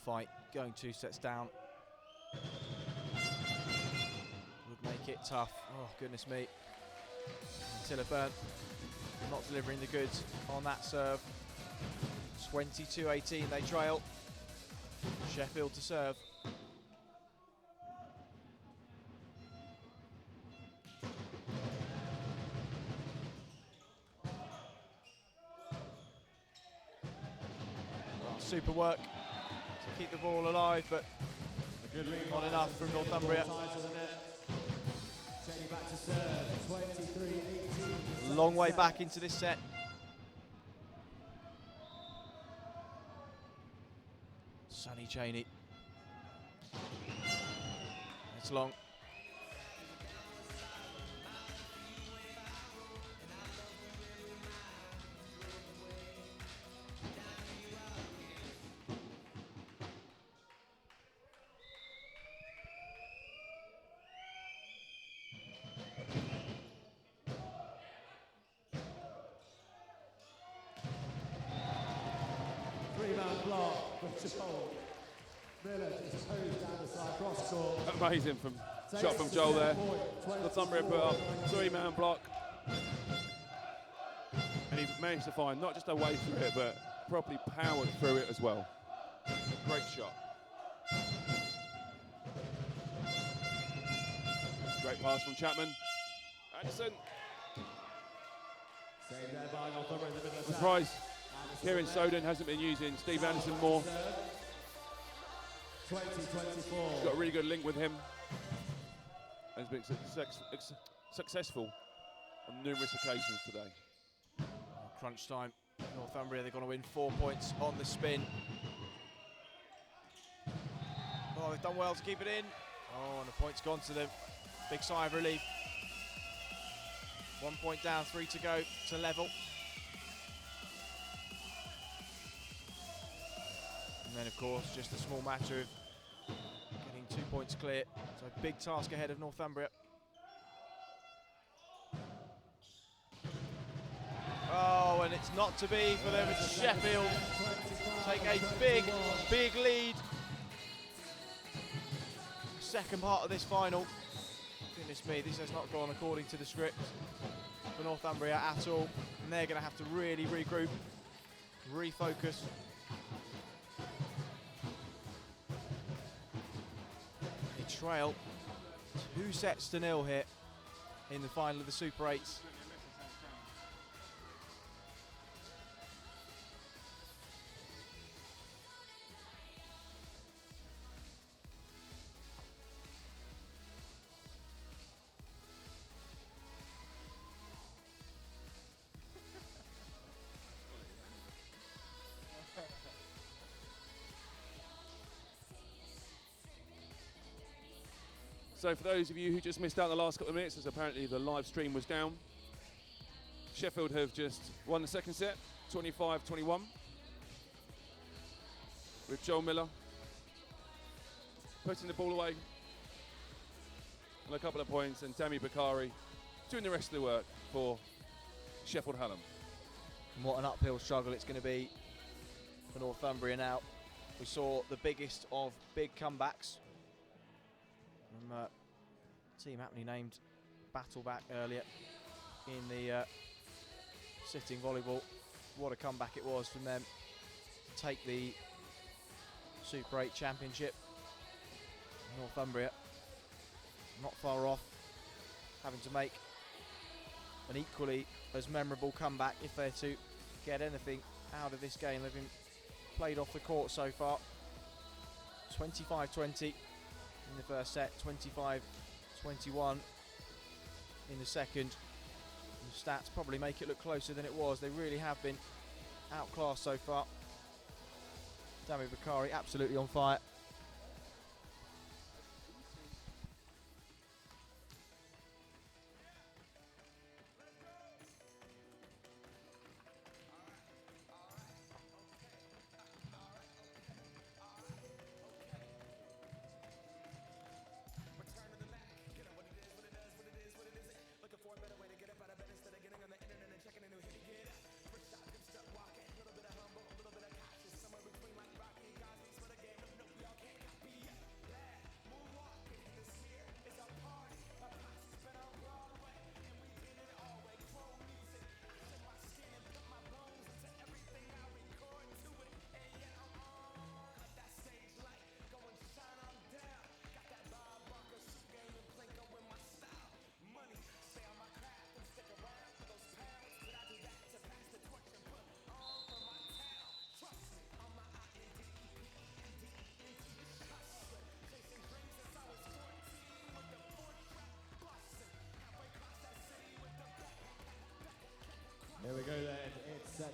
fight. Going 2 sets down would make it tough. Oh, goodness me. Attila Burnt not delivering the goods on that serve. 22-18, they trail. Sheffield to serve. Super work to keep the ball alive, but not enough from Northumbria. Long way back into this set. Sonny Cheney. It's long. Three-man block for Joel. Miller just posed down the side, cross court. Amazing shot from Joel there. Northumbria put up three-man block. And he managed to find not just a way through it, but properly powered through it as well. Great shot. Great pass from Chapman. Anderson. I'm surprised Kieran Soden hasn't been using Steve Anderson more. 2024. He's got a really good link with him. And has been successful on numerous occasions today. Crunch time. Northumbria, they're going to win 4 points on the spin. Oh, they've done well to keep it in. Oh, and the point's gone to them. Big sigh of relief. 1 point down, 3 to go to level. And then, of course, just a small matter of getting 2 points clear. So a big task ahead of Northumbria. Oh, and it's not to be for them. It's Sheffield take a big, big lead. Second part of this final. Goodness me, this has not gone according to the script for Northumbria at all. And they're going to have to really regroup, refocus. They trail 2-0 here in the final of the Super 8s. So for those of you who just missed out the last couple of minutes, as apparently the live stream was down, Sheffield have just won the second set, 25-21, with Joel Miller putting the ball away on a couple of points, and Tammy Bakari doing the rest of the work for Sheffield Hallam. And what an uphill struggle it's going to be for Northumbria now. We saw the biggest of big comebacks from team aptly named Battleback earlier in the sitting volleyball. What a comeback it was from them to take the Super 8 Championship. Northumbria not far off having to make an equally as memorable comeback if they're to get anything out of this game. They've been played off the court so far. 25-20 in the first set, 25-21 in the second. The stats probably make it look closer than it was. They really have been outclassed so far. Tammy Bakari absolutely on fire.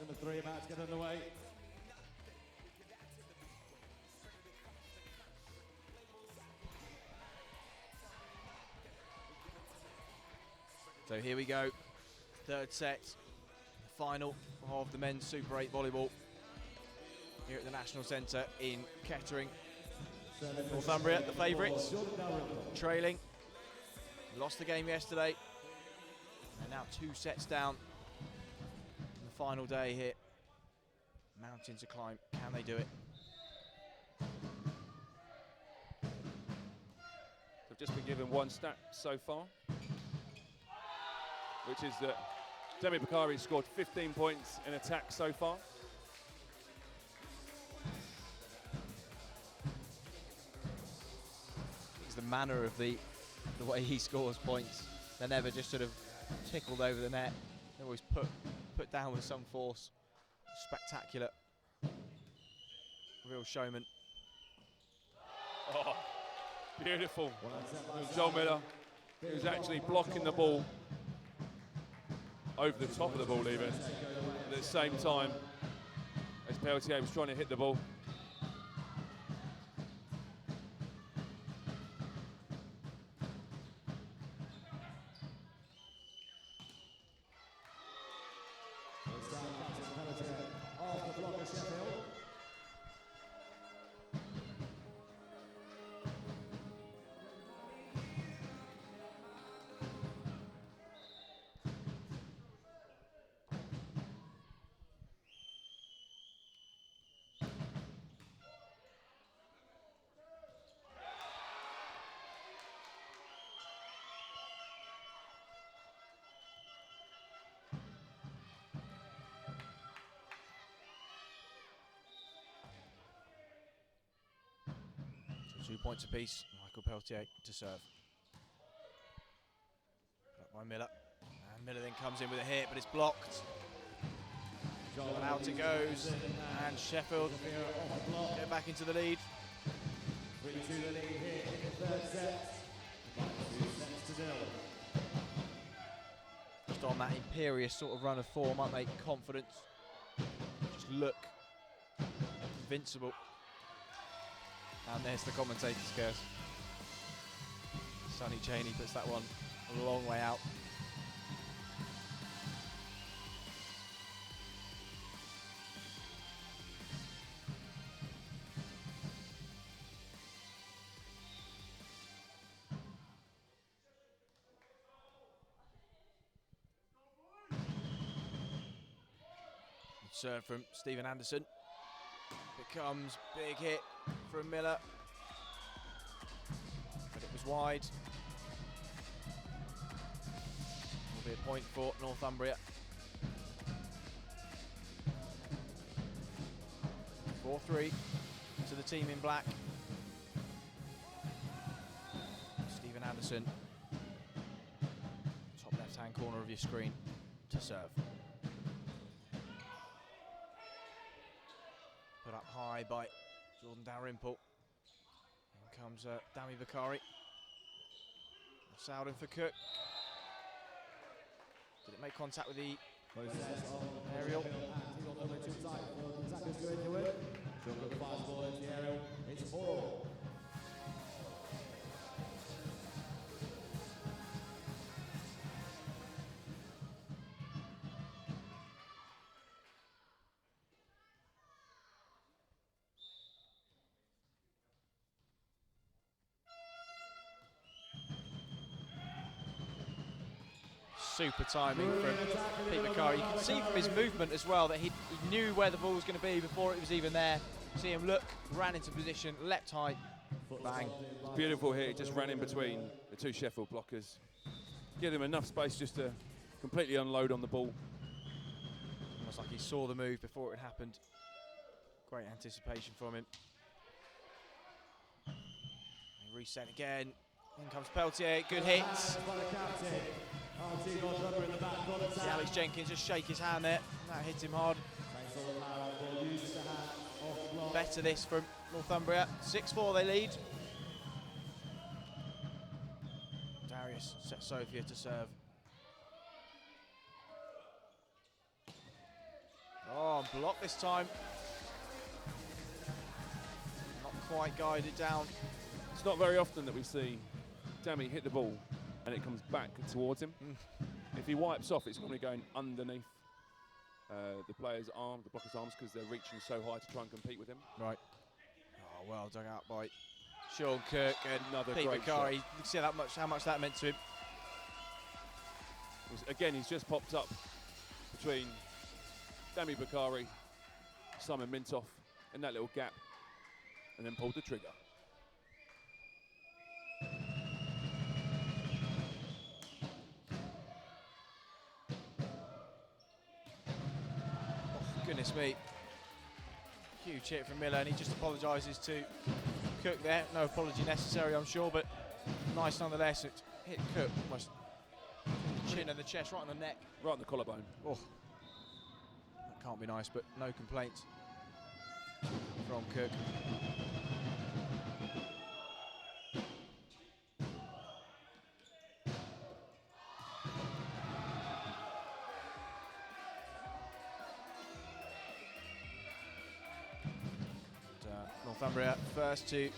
number 3 about to get underway. So here we go, third set, the final of the men's Super 8 volleyball here at the National Centre in Kettering. Northumbria, the favourites, trailing, lost the game yesterday, and now 2 sets down in the final day here. Mountain to climb, can they do it? They've just been given one stat so far, which is that Demi Bakari scored 15 points in attack so far. It's the manner of the way he scores points. They're never just sort of tickled over the net. They're always put down with some force. Spectacular. Real showman. Oh, beautiful. Joel Miller, who's actually blocking the ball over the top of the ball even, at the same time as Peltier was trying to hit the ball. So 2 points apiece. Michael Peltier to serve. Put up by Miller. And Miller then comes in with a hit, but it's blocked. And out it goes. And Sheffield get back into the lead. 3-2 the lead here in the third set. 2 sets to 0. Just on that imperious sort of run of form, aren't they? Confidence. Just look invincible. And there's the commentator's curse. Sonny Cheney puts that one a long way out. Serve from Stephen Anderson. Becomes big hit from Miller. But it was wide. Will be a point for Northumbria. 4-3 to the team in black. Stephen Anderson, top left-hand corner of your screen, to serve. Put up high by Jordan Dalrymple. In comes Dami Bakari. Soudan for Cook. Did it make contact with the aerial? Super timing from Pete Bakari. You can see from his movement as well that he knew where the ball was going to be before it was even there. See him look, ran into position, leapt high, bang. It's beautiful here, just ran in between the 2 Sheffield blockers. Give him enough space just to completely unload on the ball. Almost like he saw the move before it happened. Great anticipation from him. They reset again. In comes Peltier, good hits. See Alex Jenkins just shake his hand there. That hits him hard. Better this from Northumbria. 6-4 they lead. Darius sets Sophia to serve. and block this time. Not quite guided down. It's not very often that we see Dami hit the ball and it comes back towards him. If he wipes off, it's normally going underneath the player's arm, the blocker's arms, because they're reaching so high to try and compete with him. Right. Oh, well dug out by Sean Kirk and Another Pete great Bakari. shot. You can see how much that meant to him. Again, he's just popped up between Dami Bakari, Simon Mintoff in that little gap, and then pulled the trigger. Oh, goodness me. Huge hit from Miller, and he just apologises to Cook there. No apology necessary, I'm sure, but nice nonetheless. It hit Cook almost chin and the chest, right on the neck. Right on the collarbone. Oh, that can't be nice, but no complaints from Cook. Northumbria first to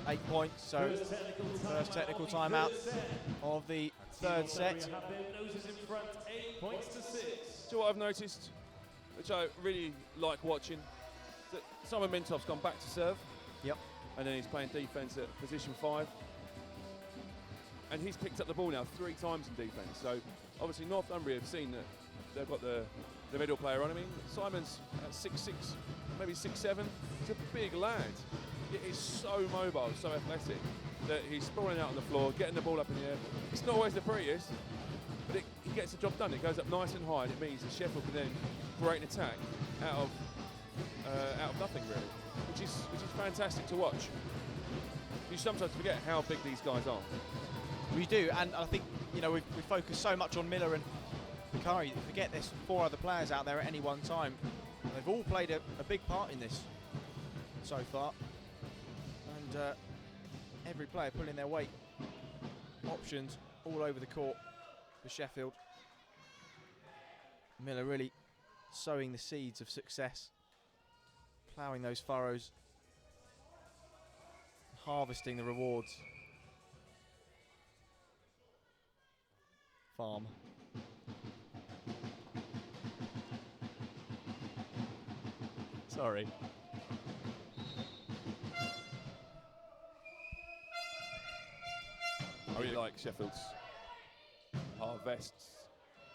8 points, so first technical timeout of the third set. Noses in front, 8 points to 6. So what I've noticed, which I really like watching, is that Simon Mintoff's gone back to serve. Yep. And then he's playing defence at position 5. And he's picked up the ball now 3 times in defence. So obviously Northumbria have seen that they've got the middle player on. I mean, Simon's at 6'6", maybe 6'7". He's a big lad. He is so mobile, so athletic, that he's sprawling out on the floor, getting the ball up in the air. It's not always the prettiest, but he gets the job done. It goes up nice and high, and it means that Sheffield can then create an attack out of nothing, really, which is fantastic to watch. You sometimes forget how big these guys are. We do, and I think, you know, we focus so much on Miller and Bakari, you forget there's 4 other players out there at any one time. They've all played a big part in this so far, and every player pulling their weight. Options all over the court for Sheffield. Miller really sowing the seeds of success, ploughing those furrows, harvesting the rewards. Farm. Sorry. I really like Sheffield's harvests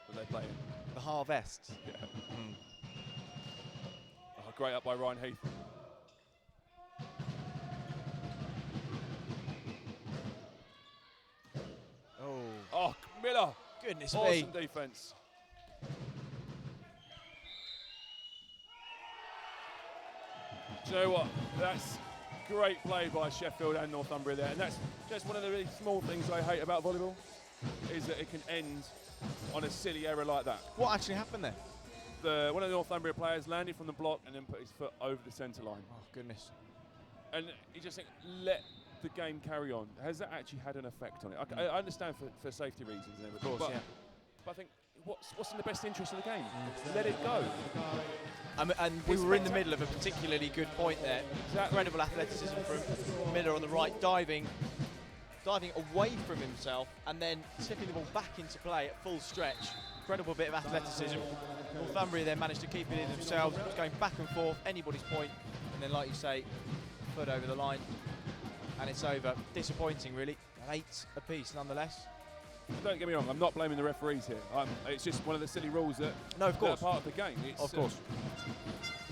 that they play in. The Harvests. Yeah. Oh, great up by Ryan Heath. Oh, Miller. Goodness me. Awesome defence. Do you know what? That's great play by Sheffield and Northumbria there. And that's just one of the really small things I hate about volleyball, is that it can end on a silly error like that. What actually happened there? One of the Northumbria players landed from the block and then put his foot over the centre line. Oh, goodness. And you just think, let the game carry on. Has that actually had an effect on it? I understand for safety reasons and everything. Of course, yeah. But I think, what's in the best interest of the game? Let it go. And we were in the middle of a particularly good point there. Incredible athleticism from Miller on the right, diving away from himself and then tipping the ball back into play at full stretch. Incredible bit of athleticism. Northumbria then managed to keep it in themselves. It was going back and forth, anybody's point, and then, like you say, foot over the line, and it's over. Disappointing, really. 8 apiece, nonetheless. Don't get me wrong, I'm not blaming the referees here. It's just one of the silly rules that, no, of course, that are part of the game. Of course.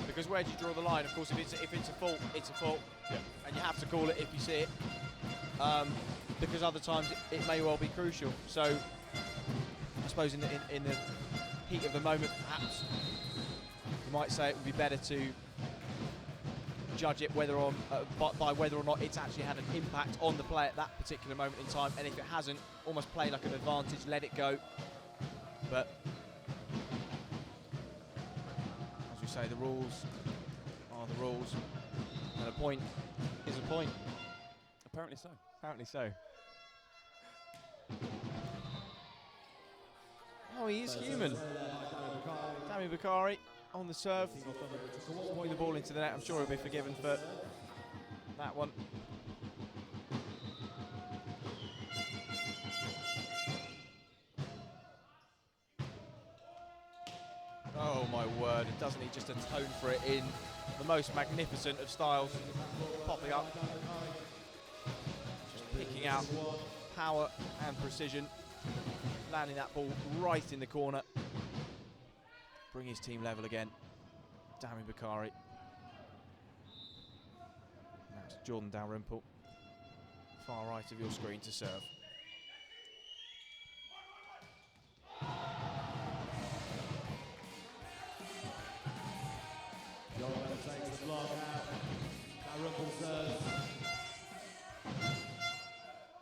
Because where do you draw the line? Of course, if it's a fault, it's a fault, yeah. And you have to call it if you see it. Because other times it may well be crucial. So I suppose in the heat of the moment, perhaps you might say it would be better to judge it by whether or not it's actually had an impact on the play at that particular moment in time, and if it hasn't, almost play like an advantage, let it go. But as we say, the rules are the rules, and a point is a point. Apparently so. Apparently so. Oh, he is human. Dami Bakari on the serve, putting the ball into the net. I'm sure he'll be forgiven for that one. Oh my word, doesn't he just atone for it in the most magnificent of styles, popping up, just picking out power and precision, landing that ball right in the corner, bring his team level again. Dami Bakari. Now it's Jordan Dalrymple, far right of your screen to serve. Takes the block out. Dalrymple serves.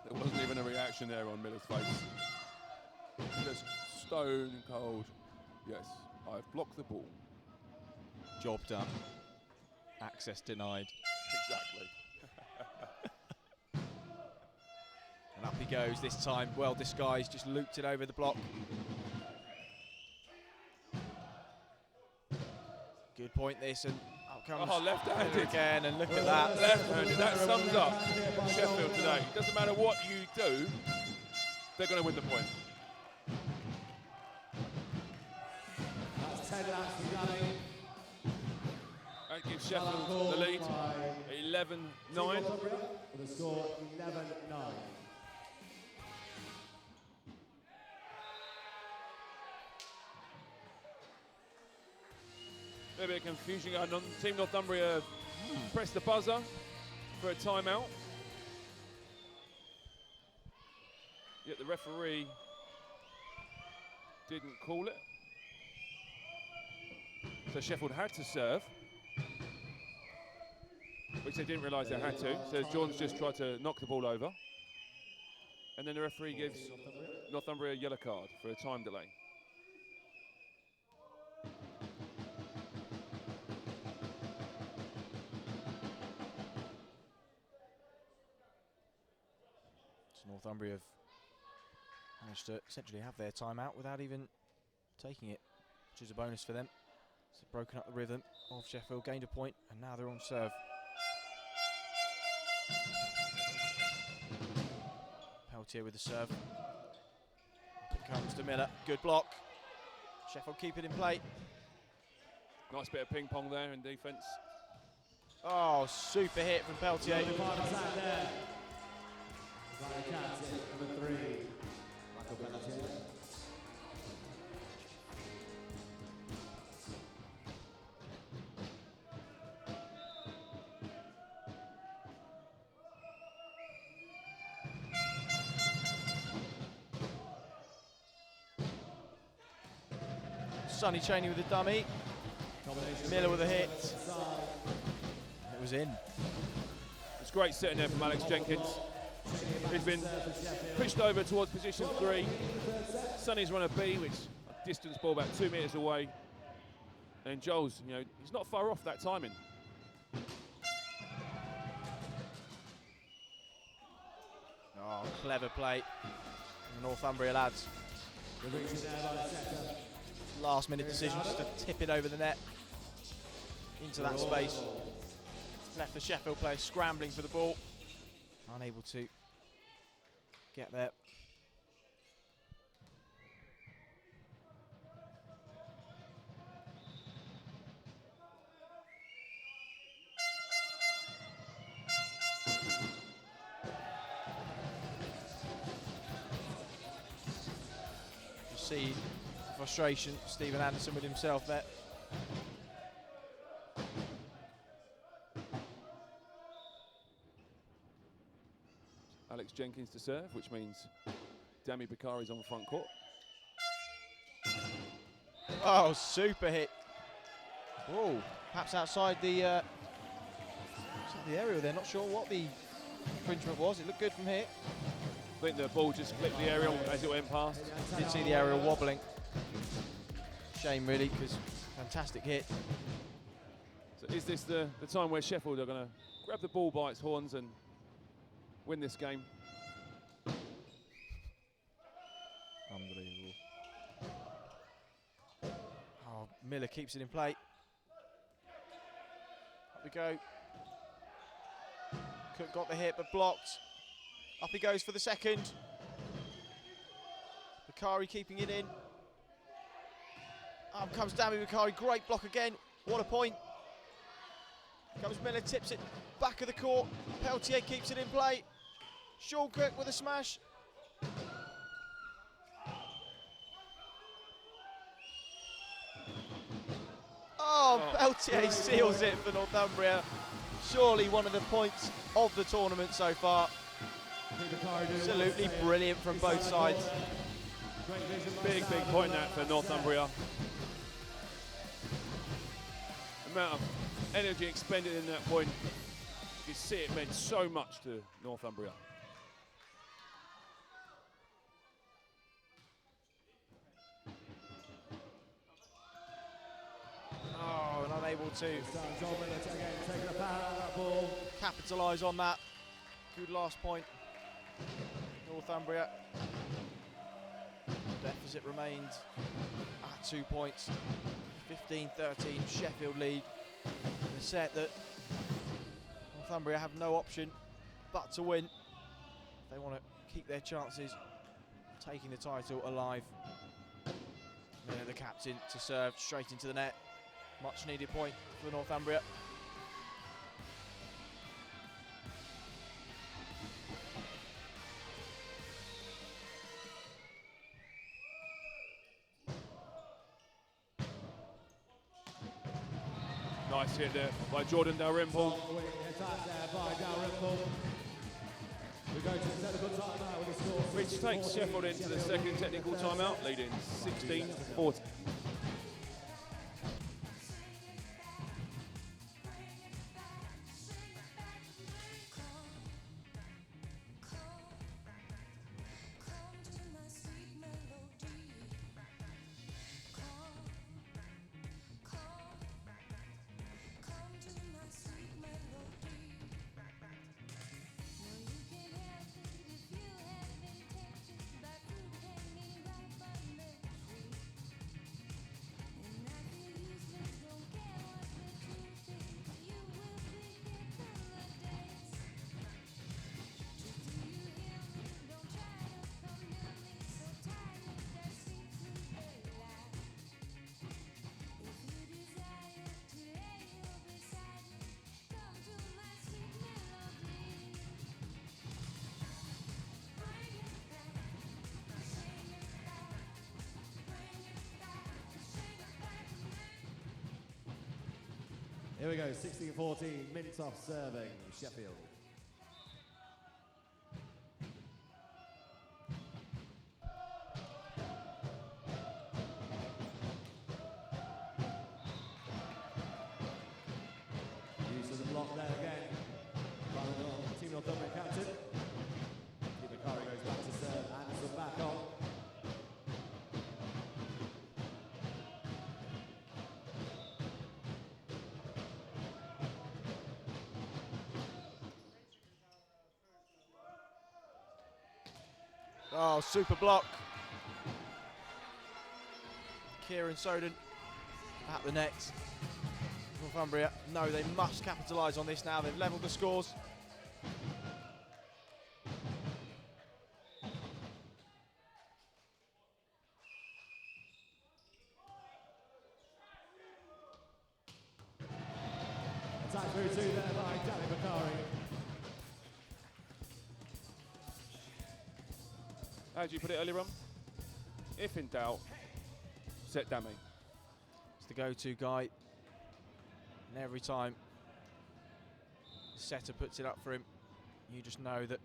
There wasn't even a reaction there on Miller's face. Just stone cold. Yes, I've blocked the ball. Job done. Access denied. Exactly. And up he goes this time, well disguised, just looped it over the block. Good point this, and up comes left-handed again, and look at that. Left-handed, that sums up Sheffield today. It doesn't matter what you do, they're going to win the point. That's 10 laps for Danny. That gives Sheffield the lead, 11-9. With a score 11-9. A bit of confusion going on. Team Northumbria pressed the buzzer for a timeout. Yet the referee didn't call it. So Sheffield had to serve, which they didn't realise they had to. So Jordan's just tried to knock the ball over. And then the referee gives Northumbria a yellow card for a time delay. Northumbria have managed to essentially have their timeout without even taking it, which is a bonus for them. So broken up the rhythm of Sheffield, gained a point, and now they're on serve. Peltier with the serve. Up it comes to Miller. Good block. Sheffield keep it in play. Nice bit of ping pong there in defence. Oh, super hit from Peltier. Number 3, Michael Peltier. Sonny Cheney with a dummy. Miller with a hit. It was in. It's great setting there from Alex Jenkins. He's been pushed over towards position 3. Sonny's run a B, which distance ball about 2 metres away. And Joel's, he's not far off that timing. Oh, clever play from the Northumbria lads. Last minute decision just to tip it over the net into that space. Left the Sheffield players scrambling for the ball. Unable to get there. You see the frustration, Stephen Anderson with himself there. Alex Jenkins to serve, which means Dami Bakari's on the front court. Oh, super hit. Oh, perhaps outside the area there. Not sure what the infringement was. It looked good from here. I think the ball just flipped the aerial as it went past. Did see the aerial wobbling. Shame really, because fantastic hit. So is this the time where Sheffield are going to grab the ball by its horns and win this game? Unbelievable. Miller keeps it in play. Up we go. Cook got the hit but blocked. Up he goes for the second. Bakari keeping it in. Up comes Dami Bakari, great block again. What a point. Comes Miller, tips it back of the court. Peltier keeps it in play. Sean Cook with a smash. Oh, Peltier seals it for Northumbria. Surely one of the points of the tournament so far. Absolutely brilliant from both sides. Big point that for Northumbria. The amount of energy expended in that point, you can see it meant so much to Northumbria. Oh, and unable to capitalise on that. Good last point. Northumbria. Deficit remained at 2 points. 15-13, Sheffield lead. The set that Northumbria have no option but to win. They want to keep their chances of taking the title alive. Miller, the captain, to serve straight into the net. Much needed point for Northumbria. Nice hit there by Jordan Dalrymple. Which takes Sheffield into the second technical timeout, leading 16-14. Here we go, 16-14, minutes off serving, Sheffield. Use of the block there again. Team Northumbria captain. Bakari goes back to serve, Anderson back on. Oh, super block. Kieran Soden at the net. Northumbria, no, they must capitalise on this now. They've levelled the scores. Attack through two there by Danny Bakari. How did you put it earlier on? If in doubt, set Dami. It's the go-to guy. And every time the setter puts it up for him, you just know that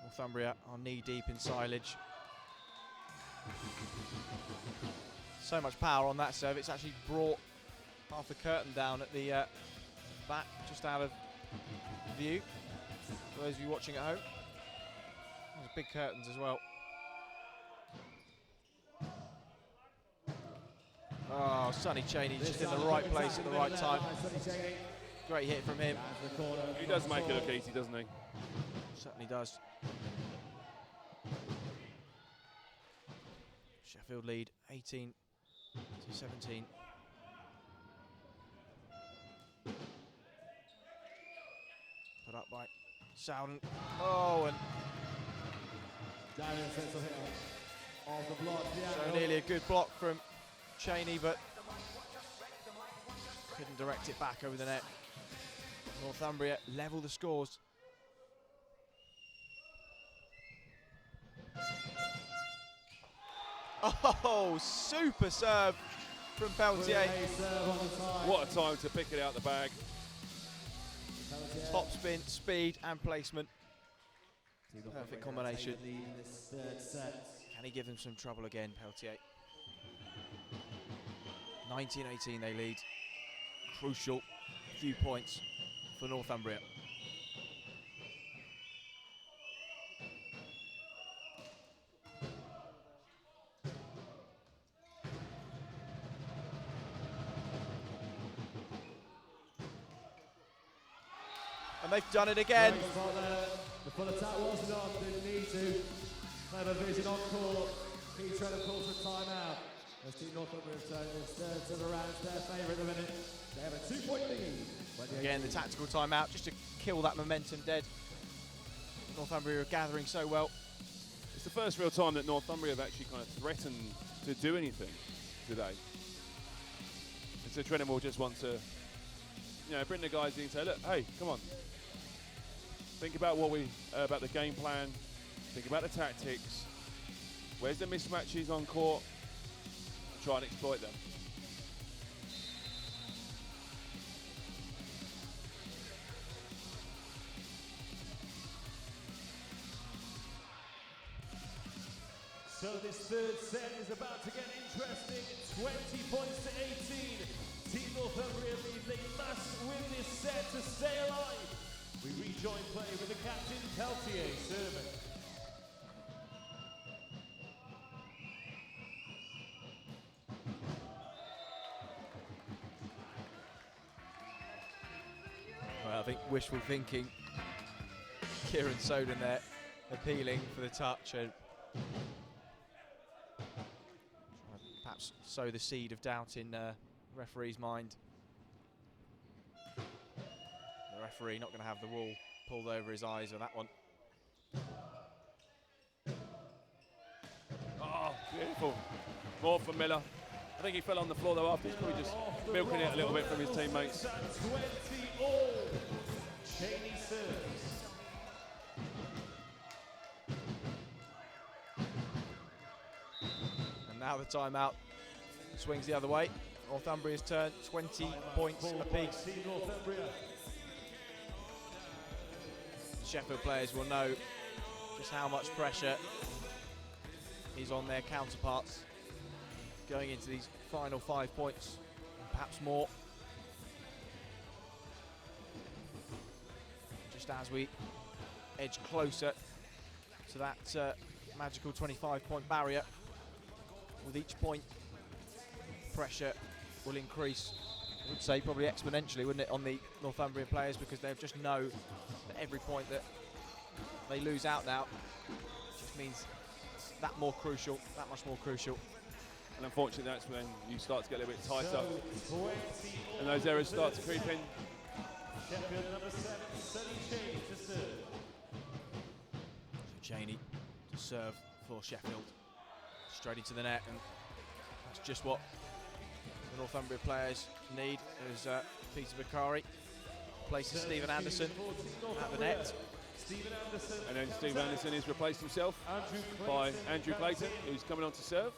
Northumbria are knee-deep in silage. So much power on that serve, it's actually brought half the curtain down at the back, just out of view, for those of you watching at home. There's big curtains as well. Oh, Sonny Cheney just in the right place at the right time. Great hit from him. He does make it look easy, doesn't he? Certainly does. Sheffield lead 18-17. by Soudan. Oh, and Darian sets a hit on the block. so nearly a good block from Cheney, but couldn't direct it back over the net. Northumbria level the scores. Oh, super serve from Peltier. What a time to pick it out the bag. Top spin, speed and placement. Perfect combination. Can he give them some trouble again, Peltier? 19-18 they lead. Crucial few points for Northumbria. And they've done it again. The full attack was not, didn't need to. Clever vision on court. Key trying to call for timeout. As Team Northumbria return instead to the rounds, their favourite at the minute. They have a 2-point lead. Again, the tactical timeout just to kill that momentum dead. Northumbria are gathering so well. It's the first real time that Northumbria have actually kind of threatened to do anything today. And so Trentham will just want to, bring the guys in and say, look, hey, come on. Think about about the game plan. Think about the tactics. Where's the mismatches on court? Try and exploit them. So this third set is about to get interesting. 20 points to 18. Team Northumbria lead. They must win this set to stay alive. We rejoin play with the captain, Peltier, serving. Well, I think wishful thinking. Kieran Soden there, appealing for the touch and perhaps sow the seed of doubt in referee's mind. The referee not going to have the wool pulled over his eyes with that one. Oh, beautiful. More for Miller. I think he fell on the floor though after. He's probably just milking it a little bit from his teammates. 20 all. Cheney serves. And now the timeout swings the other way. Northumbria's turn, 20 points apiece. Sheffield players will know just how much pressure is on their counterparts going into these final 5 points, and perhaps more. Just as we edge closer to that magical 25-point barrier, with each point, pressure will increase. I would say probably exponentially, wouldn't it, on the Northumbrian players, because they just know that every point that they lose out now just means that more crucial, that much more crucial. And unfortunately, that's when you start to get a little bit tighter, and those errors start to creep in. Sheffield number 7, Sonny Cheney to serve. So Cheney to serve for Sheffield, straight into the net, and that's just what the Northumbria players need. As Peter Bakari places Stephen Anderson at the net. And then Steve Anderson is replaced himself by Andrew Clayton, who's coming on to serve.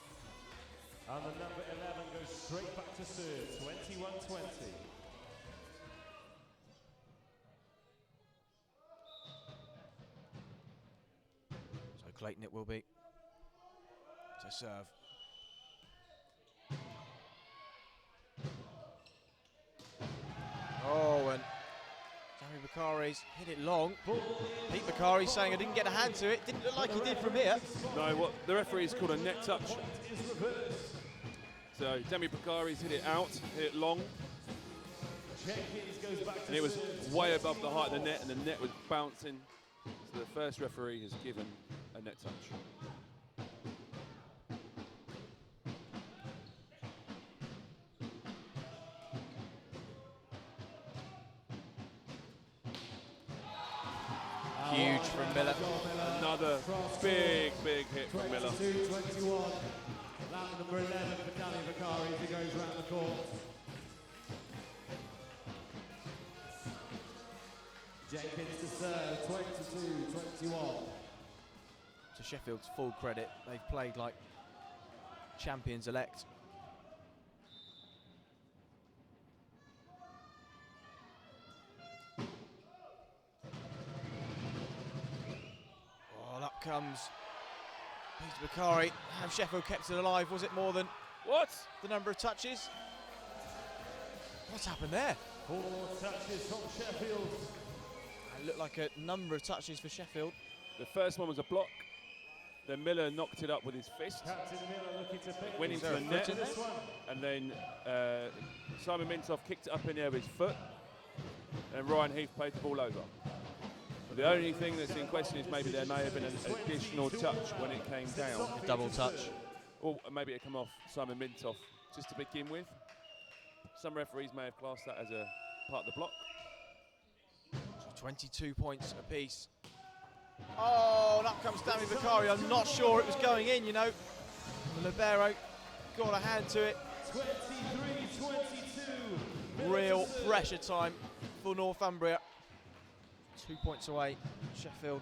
And the number 11 goes straight back to serve, 21-20. So Clayton it will be to serve. Oh, and Sammy Bakari's hit it long. Pete Bakari saying I didn't get a hand to it. Didn't look like he did from here. No, what the referee has called a net touch. So Demi Bakari's hit it out, hit it long. And it was way above the height of the net, and the net was bouncing. So the first referee has given a net touch. Huge from Miller. Another big hit from Miller. 22-21. Lap number 11 for Danny Vicari as he goes round the court. Jenkins to serve, 22-21. To Sheffield's full credit, they've played like champions-elect. Oh, up comes Peter Vicari. Have Sheffield kept it alive? Was it more than the number of touches? What's happened there? 4 touches from Sheffield. It looked like a number of touches for Sheffield. The first one was a block. Then Miller knocked it up with his fist. Captain Miller looking to pick. Went into the net. And then Simon Mintoff kicked it up in the air with his foot. And Ryan Heath played the ball over. The only thing that's in question is maybe there may have been an additional touch when it came down. A double touch. Or maybe it come off Simon Mintoff just to begin with. Some referees may have classed that as a part of the block. 22 points apiece. Oh, and up comes Danny Vicari. I'm not sure it was going in, you know. The libero got a hand to it. 23-22. Real pressure time for Northumbria. 2 points away, Sheffield.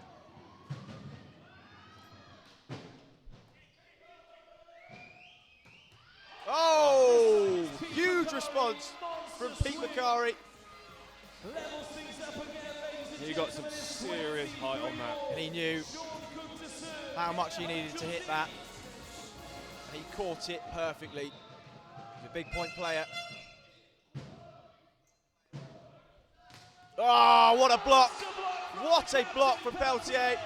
Oh, huge response from Pete Vicari. He got some serious height on that. And he knew how much he needed to hit that. And he caught it perfectly. He's a big point player. Oh, what a block! What a block from Peltier.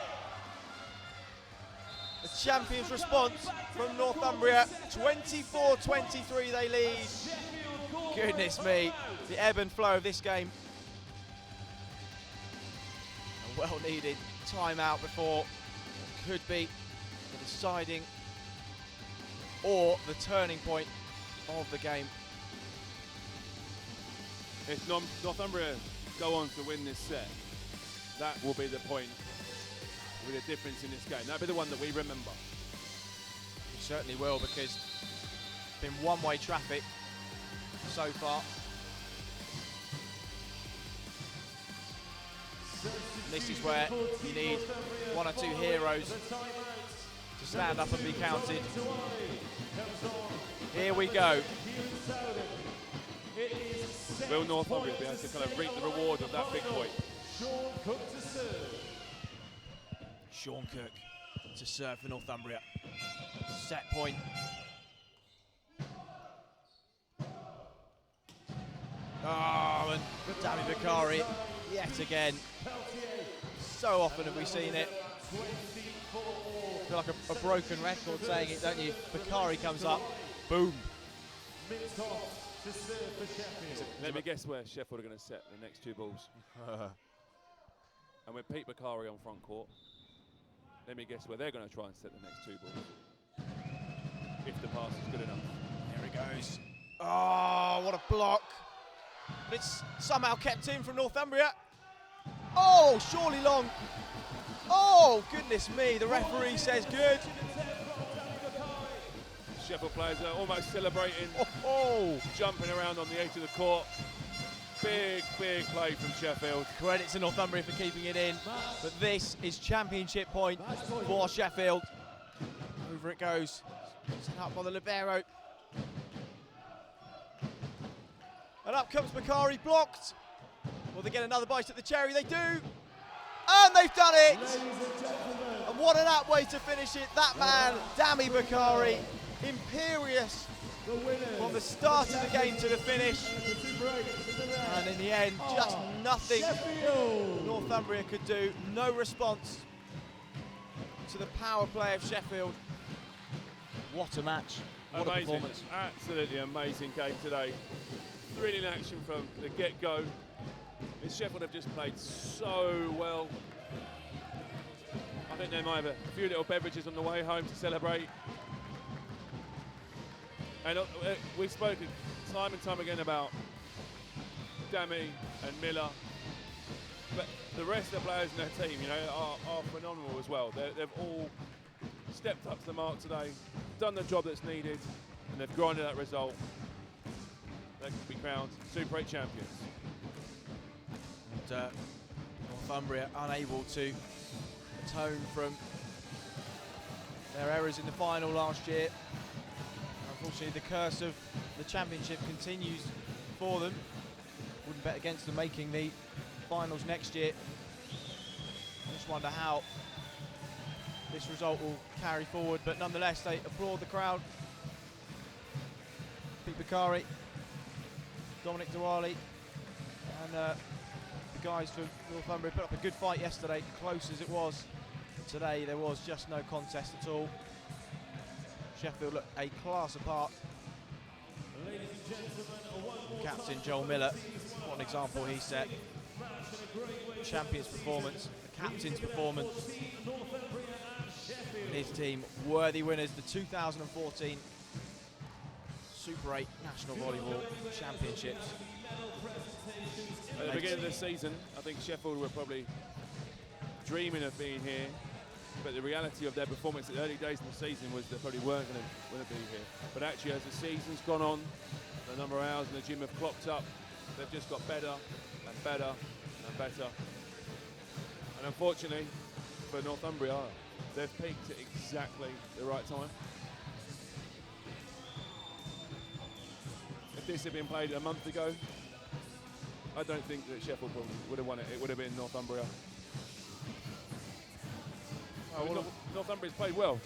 The champions' response from Northumbria. 24-23 they lead. Goodness me, the ebb and flow of this game. A well-needed timeout before what could be the deciding or the turning point of the game. If Northumbria go on to win this set, that will be the point with a difference in this game. That'll be the one that we remember. It certainly will, because it's been one-way traffic so far. And this is where you need one or two heroes to stand up and be counted. Here we go. Will Northumbria be able to kind of reap the reward of that big point? Sean Cook to serve. Sean Cook to serve for Northumbria. Set point. Oh, and Danny Vicari yet again. So often have we seen it. I feel like a broken record saying it, don't you? Vicari comes up, boom. Let me guess where Sheffield are going to set the next two balls. And with Pete Vicari on front court, let me guess where they're going to try and set the next two balls. If the pass is good enough. Here he goes. Oh, what a block. But it's somehow kept in from Northumbria. Oh, surely long. Oh, goodness me, the referee says good. Sheffield players are almost celebrating, jumping around on the edge of the court. Big play from Sheffield. Credit to Northumbria for keeping it in, but this is championship point for Sheffield. Over it goes, set up by the libero. And up comes Vicari, blocked. Will they get another bite at the cherry? They do. And they've done it! And what an apt way to finish it. That man, Danny Vicari, imperious from the start of the game to the finish. And in the end, just nothing Northumbria could do. No response to the power play of Sheffield. What a match. What a performance. Absolutely amazing game today. Thrilling action from the get-go. Sheffield have just played so well. I think they might have a few little beverages on the way home to celebrate. And we've spoken time and time again about Dami and Miller. But the rest of the players in their team, you know, are phenomenal as well. They've all stepped up to the mark today, done the job that's needed, and they've grinded that result. They can be crowned Super 8 champions. And Northumbria unable to atone from their errors in the final last year. Unfortunately, the curse of the championship continues for them. Wouldn't bet against them making the finals next year. I just wonder how this result will carry forward, but nonetheless they applaud the crowd. Pete Bakari, Dominic Diwali, and the guys from Northumbria put up a good fight yesterday, close as it was. Today there was just no contest at all. Sheffield looked a class apart. Ladies and gentlemen, Captain Joel Miller, what an example he set. Champion's performance, the captain's performance. And his team worthy winners, the 2014 Super 8 National Volleyball Championships. At the beginning of the season, I think Sheffield were probably dreaming of being here, but the reality of their performance in the early days of the season was they probably weren't going to be here. But actually, as the season's gone on, the number of hours in the gym have clocked up. They've just got better and better and better. And unfortunately, for Northumbria, they've peaked at exactly the right time. If this had been played a month ago, I don't think that Sheffield probably would have won it. It would have been Northumbria. Northumbria's played well.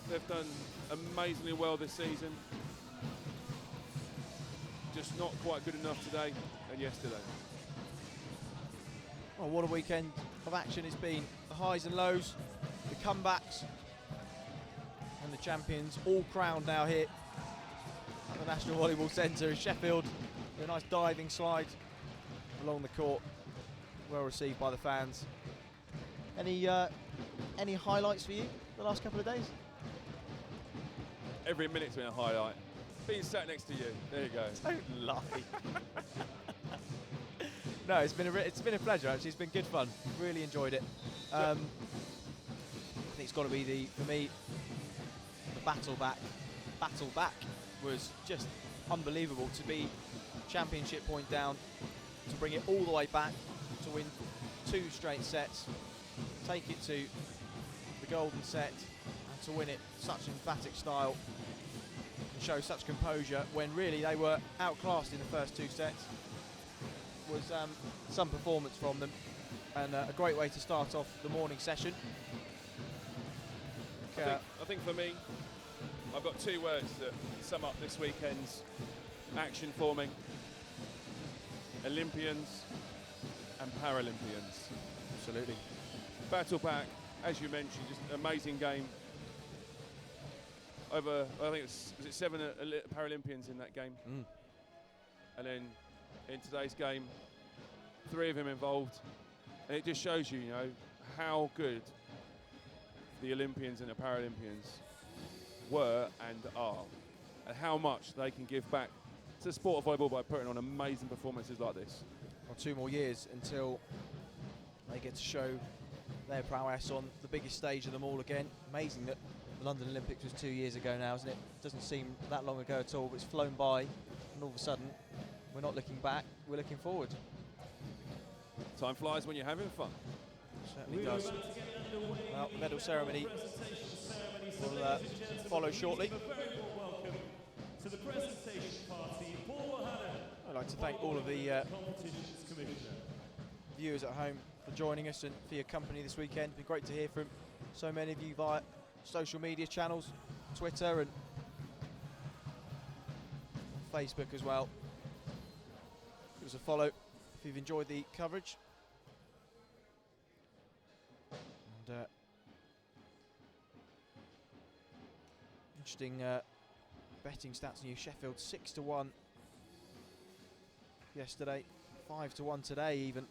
They've done amazingly well this season. Just not quite good enough today and yesterday. Well, what a weekend of action it's been. The highs and lows, the comebacks, and the champions all crowned now here at the National Volleyball Centre in Sheffield. A nice diving slide along the court, well received by the fans. Any highlights for you the last couple of days? Every minute's been a highlight. Being sat next to you, there you go. Don't lie. No, it's been a pleasure actually. It's been good fun. Really enjoyed it. I think it's got to be for me the battle back was just unbelievable. To be championship point down, to bring it all the way back, to win 2 straight sets, take it to the golden set, and to win it such emphatic style and show such composure when really they were outclassed in the first 2 sets was some performance from them, and a great way to start off the morning session. I think for me, I've got 2 words that sum up this weekend's action for me: Olympians and Paralympians. Absolutely. Battle back, as you mentioned, just an amazing game. Over, I think was it 7 Paralympians in that game? And then in today's game, 3 of them involved. And it just shows you, how good the Olympians and the Paralympians were and are, and how much they can give back to the sport of volleyball by putting on amazing performances like this. Well, 2 more years until they get to show their prowess on the biggest stage of them all again. Amazing that the London Olympics was 2 years ago now, isn't it? Doesn't seem that long ago at all, but it's flown by, and all of a sudden we're not looking back, we're looking forward. Time flies when you're having fun. Certainly does. Well, the medal ceremony will follow shortly. welcome to the presentation party. I'd like to thank all of the viewers at home for joining us and for your company this weekend. It's been great to hear from so many of you via social media channels, Twitter and Facebook as well. Give us a follow if you've enjoyed the coverage. And interesting betting stats new. Sheffield 6-1 yesterday, 5-1 today, even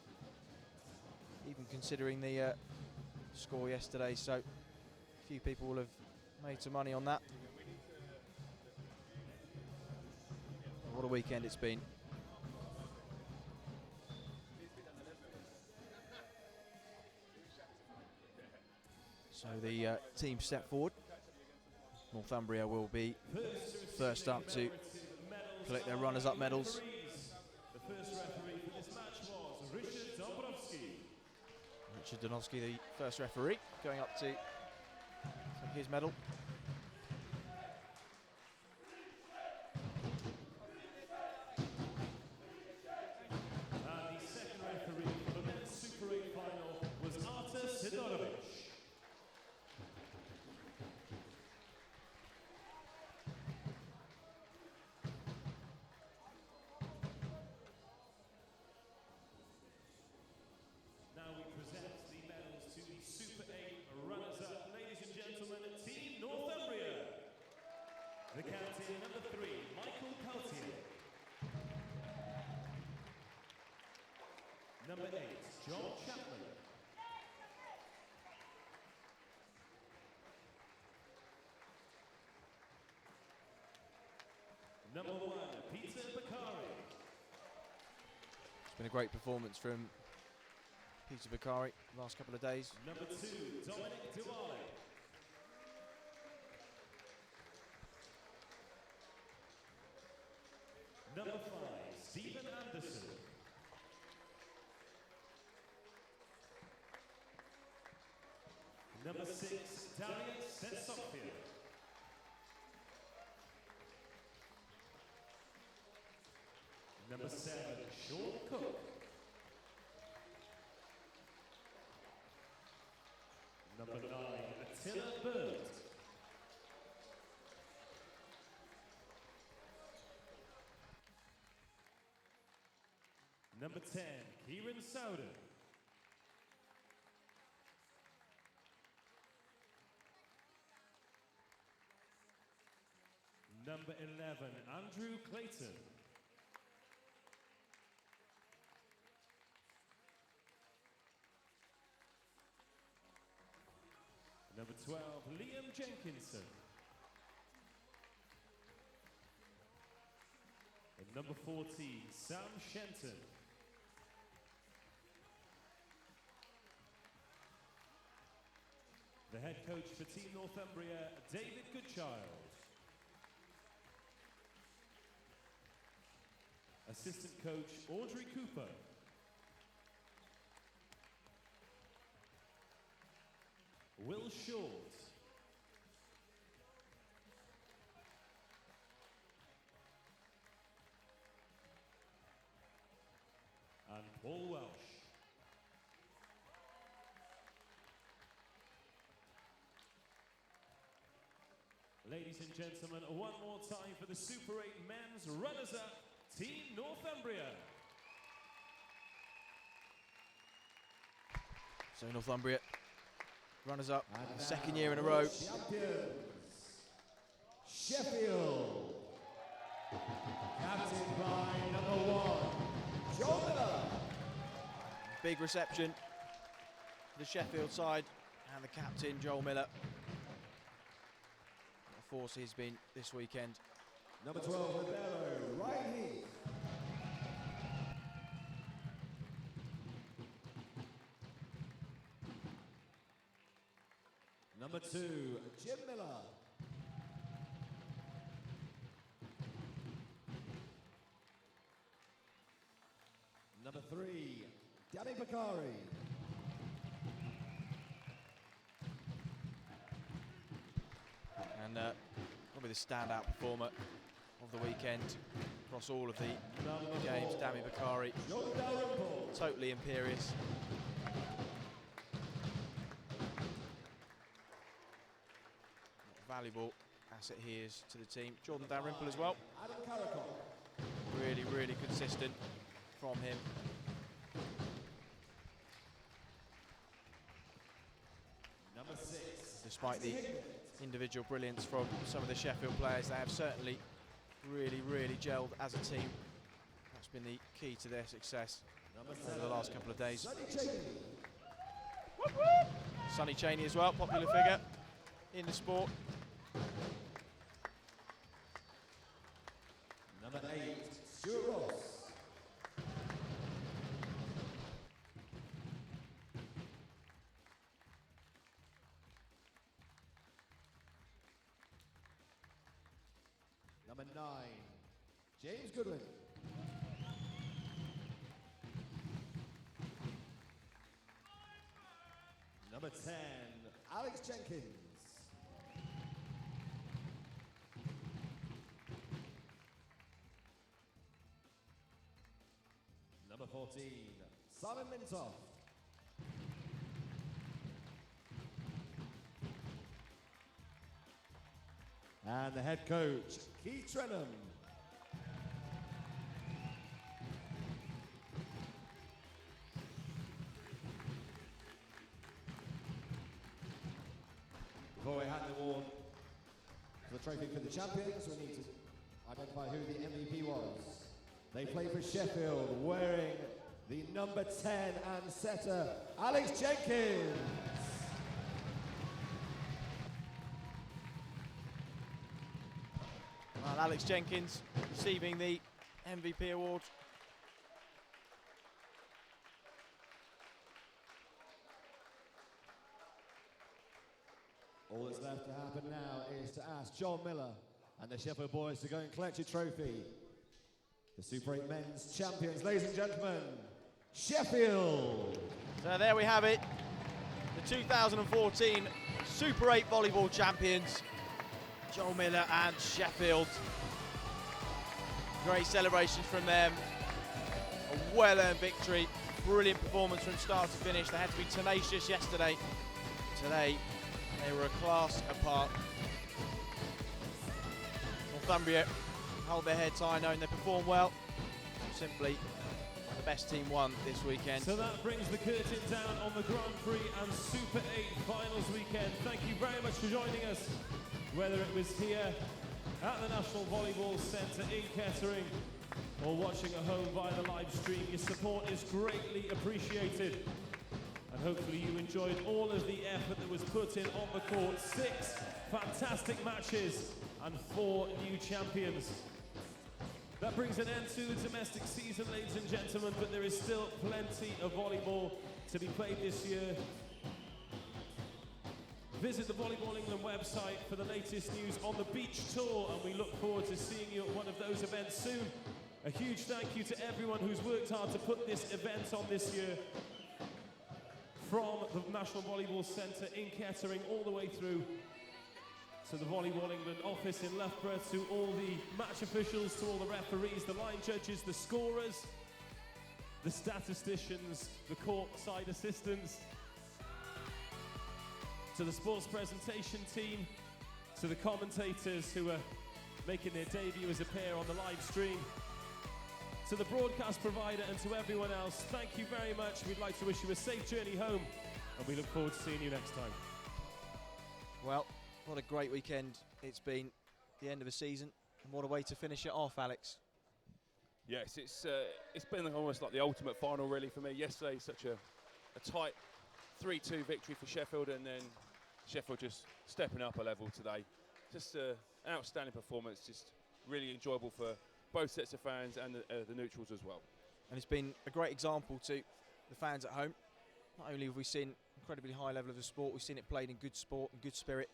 considering the score yesterday. So a few people will have made some money on that. What a weekend it's been. So the team step forward. Northumbria will be first up to collect their runners-up medals. The first referee for this match was Richard Dobrowski. Richard Donowski, the first referee, going up to take his medal. And the second referee for the men's Super 8 final was Artur Sidorovic. Now we present the medals to the Super 8 runners-up. Ladies and gentlemen, Team Northumbria. The captain, number 3, Michael Peltier. Number 8, John Chapman. Number 1, Peter Bakari. It's been a great performance from Peter Bakari the last couple of days. Number 2, Dominic Diwali. Number 5, Stephen Anderson. Number 6, Darius Sensofia. Number 7, Sean Cook. Number 9, Attila Bird. Number 10, Kieran Souden. Number 11, Andrew Clayton. Number 12, Liam Jenkinson. And number 14, Sam Shenton. The head coach for Team Northumbria, David Goodchild. Assistant coach, Audrey Cooper. Will Short. And Paul Welsh. Ladies and gentlemen, one more time for the Super 8 men's runners-up, Team Northumbria. So Northumbria, runners-up, second year in a row. Champions, Sheffield, captained by number 1, Joe Miller. Big reception for the Sheffield side and the captain, Joel Miller. What a force he's been this weekend. Number 12, Libero, Ryan Heath. Number 2, Jim Miller. Number 3, Danny Bakari. And probably the standout performer of the weekend across all of the games, Dami Bakari. Totally imperious. What a valuable asset he is to the team. Jordan Dalrymple as well. Adam Carricott. Really, really consistent from him. Number 6. Despite the individual brilliance from some of the Sheffield players, they have certainly really, really gelled as a team. That's been the key to their success over the last couple of days. Sonny Cheney as well, popular figure in the sport. Number 8, Stuart Ross. Number 9, James Goodwin. Number 10, Alex Jenkins. Number 14, Simon Mintoff. And the head coach, Keith Trenham. Before we hand the award for the trophy for the champions, we need to identify who the MVP was. They play for Sheffield, wearing the number 10 and setter, Alex Jenkins. Well, Alex Jenkins receiving the MVP award. All that's left to happen now is to ask John Miller and the Sheffield boys to go and collect your trophy. The Super 8 men's champions, ladies and gentlemen, Sheffield. So there we have it, the 2014 Super 8 volleyball champions, Joel Miller and Sheffield. Great celebrations from them, a well-earned victory, brilliant performance from start to finish. They had to be tenacious yesterday. Today, they were a class apart. Northumbria hold their heads high knowing they performed well. Simply, the best team won this weekend. So that brings the curtain down on the Grand Prix and Super 8 finals weekend. Thank you very much for joining us, whether it was here at the National Volleyball Centre in Kettering or watching at home via the live stream. Your support is greatly appreciated. And hopefully you enjoyed all of the effort that was put in on the court. 6 fantastic matches and 4 new champions. That brings an end to the domestic season, ladies and gentlemen, but there is still plenty of volleyball to be played this year. Visit the Volleyball England website for the latest news on the beach tour, and we look forward to seeing you at one of those events soon. A huge thank you to everyone who's worked hard to put this event on this year. From the National Volleyball Centre in Kettering all the way through to the Volleyball England office in Loughborough, to all the match officials, to all the referees, the line judges, the scorers, the statisticians, the courtside assistants, to the sports presentation team, to the commentators who are making their debut as a pair on the live stream, to the broadcast provider, and to everyone else, thank you very much. We'd like to wish you a safe journey home, and we look forward to seeing you next time. Well, what a great weekend it's been, the end of the season, and what a way to finish it off, Alex. Yes, it's been almost like the ultimate final really for me. Yesterday, such a tight 3-2 victory for Sheffield, and then Sheffield just stepping up a level today. Just an outstanding performance, just really enjoyable for both sets of fans and the neutrals as well. And it's been a great example to the fans at home. Not only have we seen incredibly high level of the sport, we've seen it played in good sport and good spirit.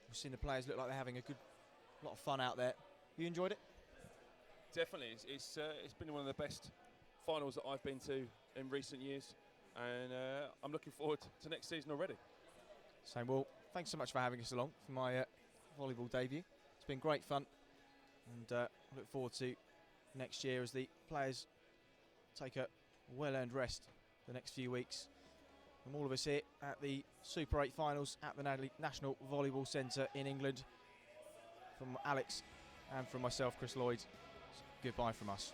We've seen the players look like they're having a lot of fun out there. You enjoyed it? Definitely, it's been one of the best finals that I've been to in recent years, and I'm looking forward to next season already. So, well, thanks so much for having us along for my volleyball debut. It's been great fun, and I look forward to next year as the players take a well-earned rest the next few weeks. From all of us here at the Super 8 finals at the National Volleyball Centre in England, from Alex and from myself, Chris Lloyd, goodbye from us.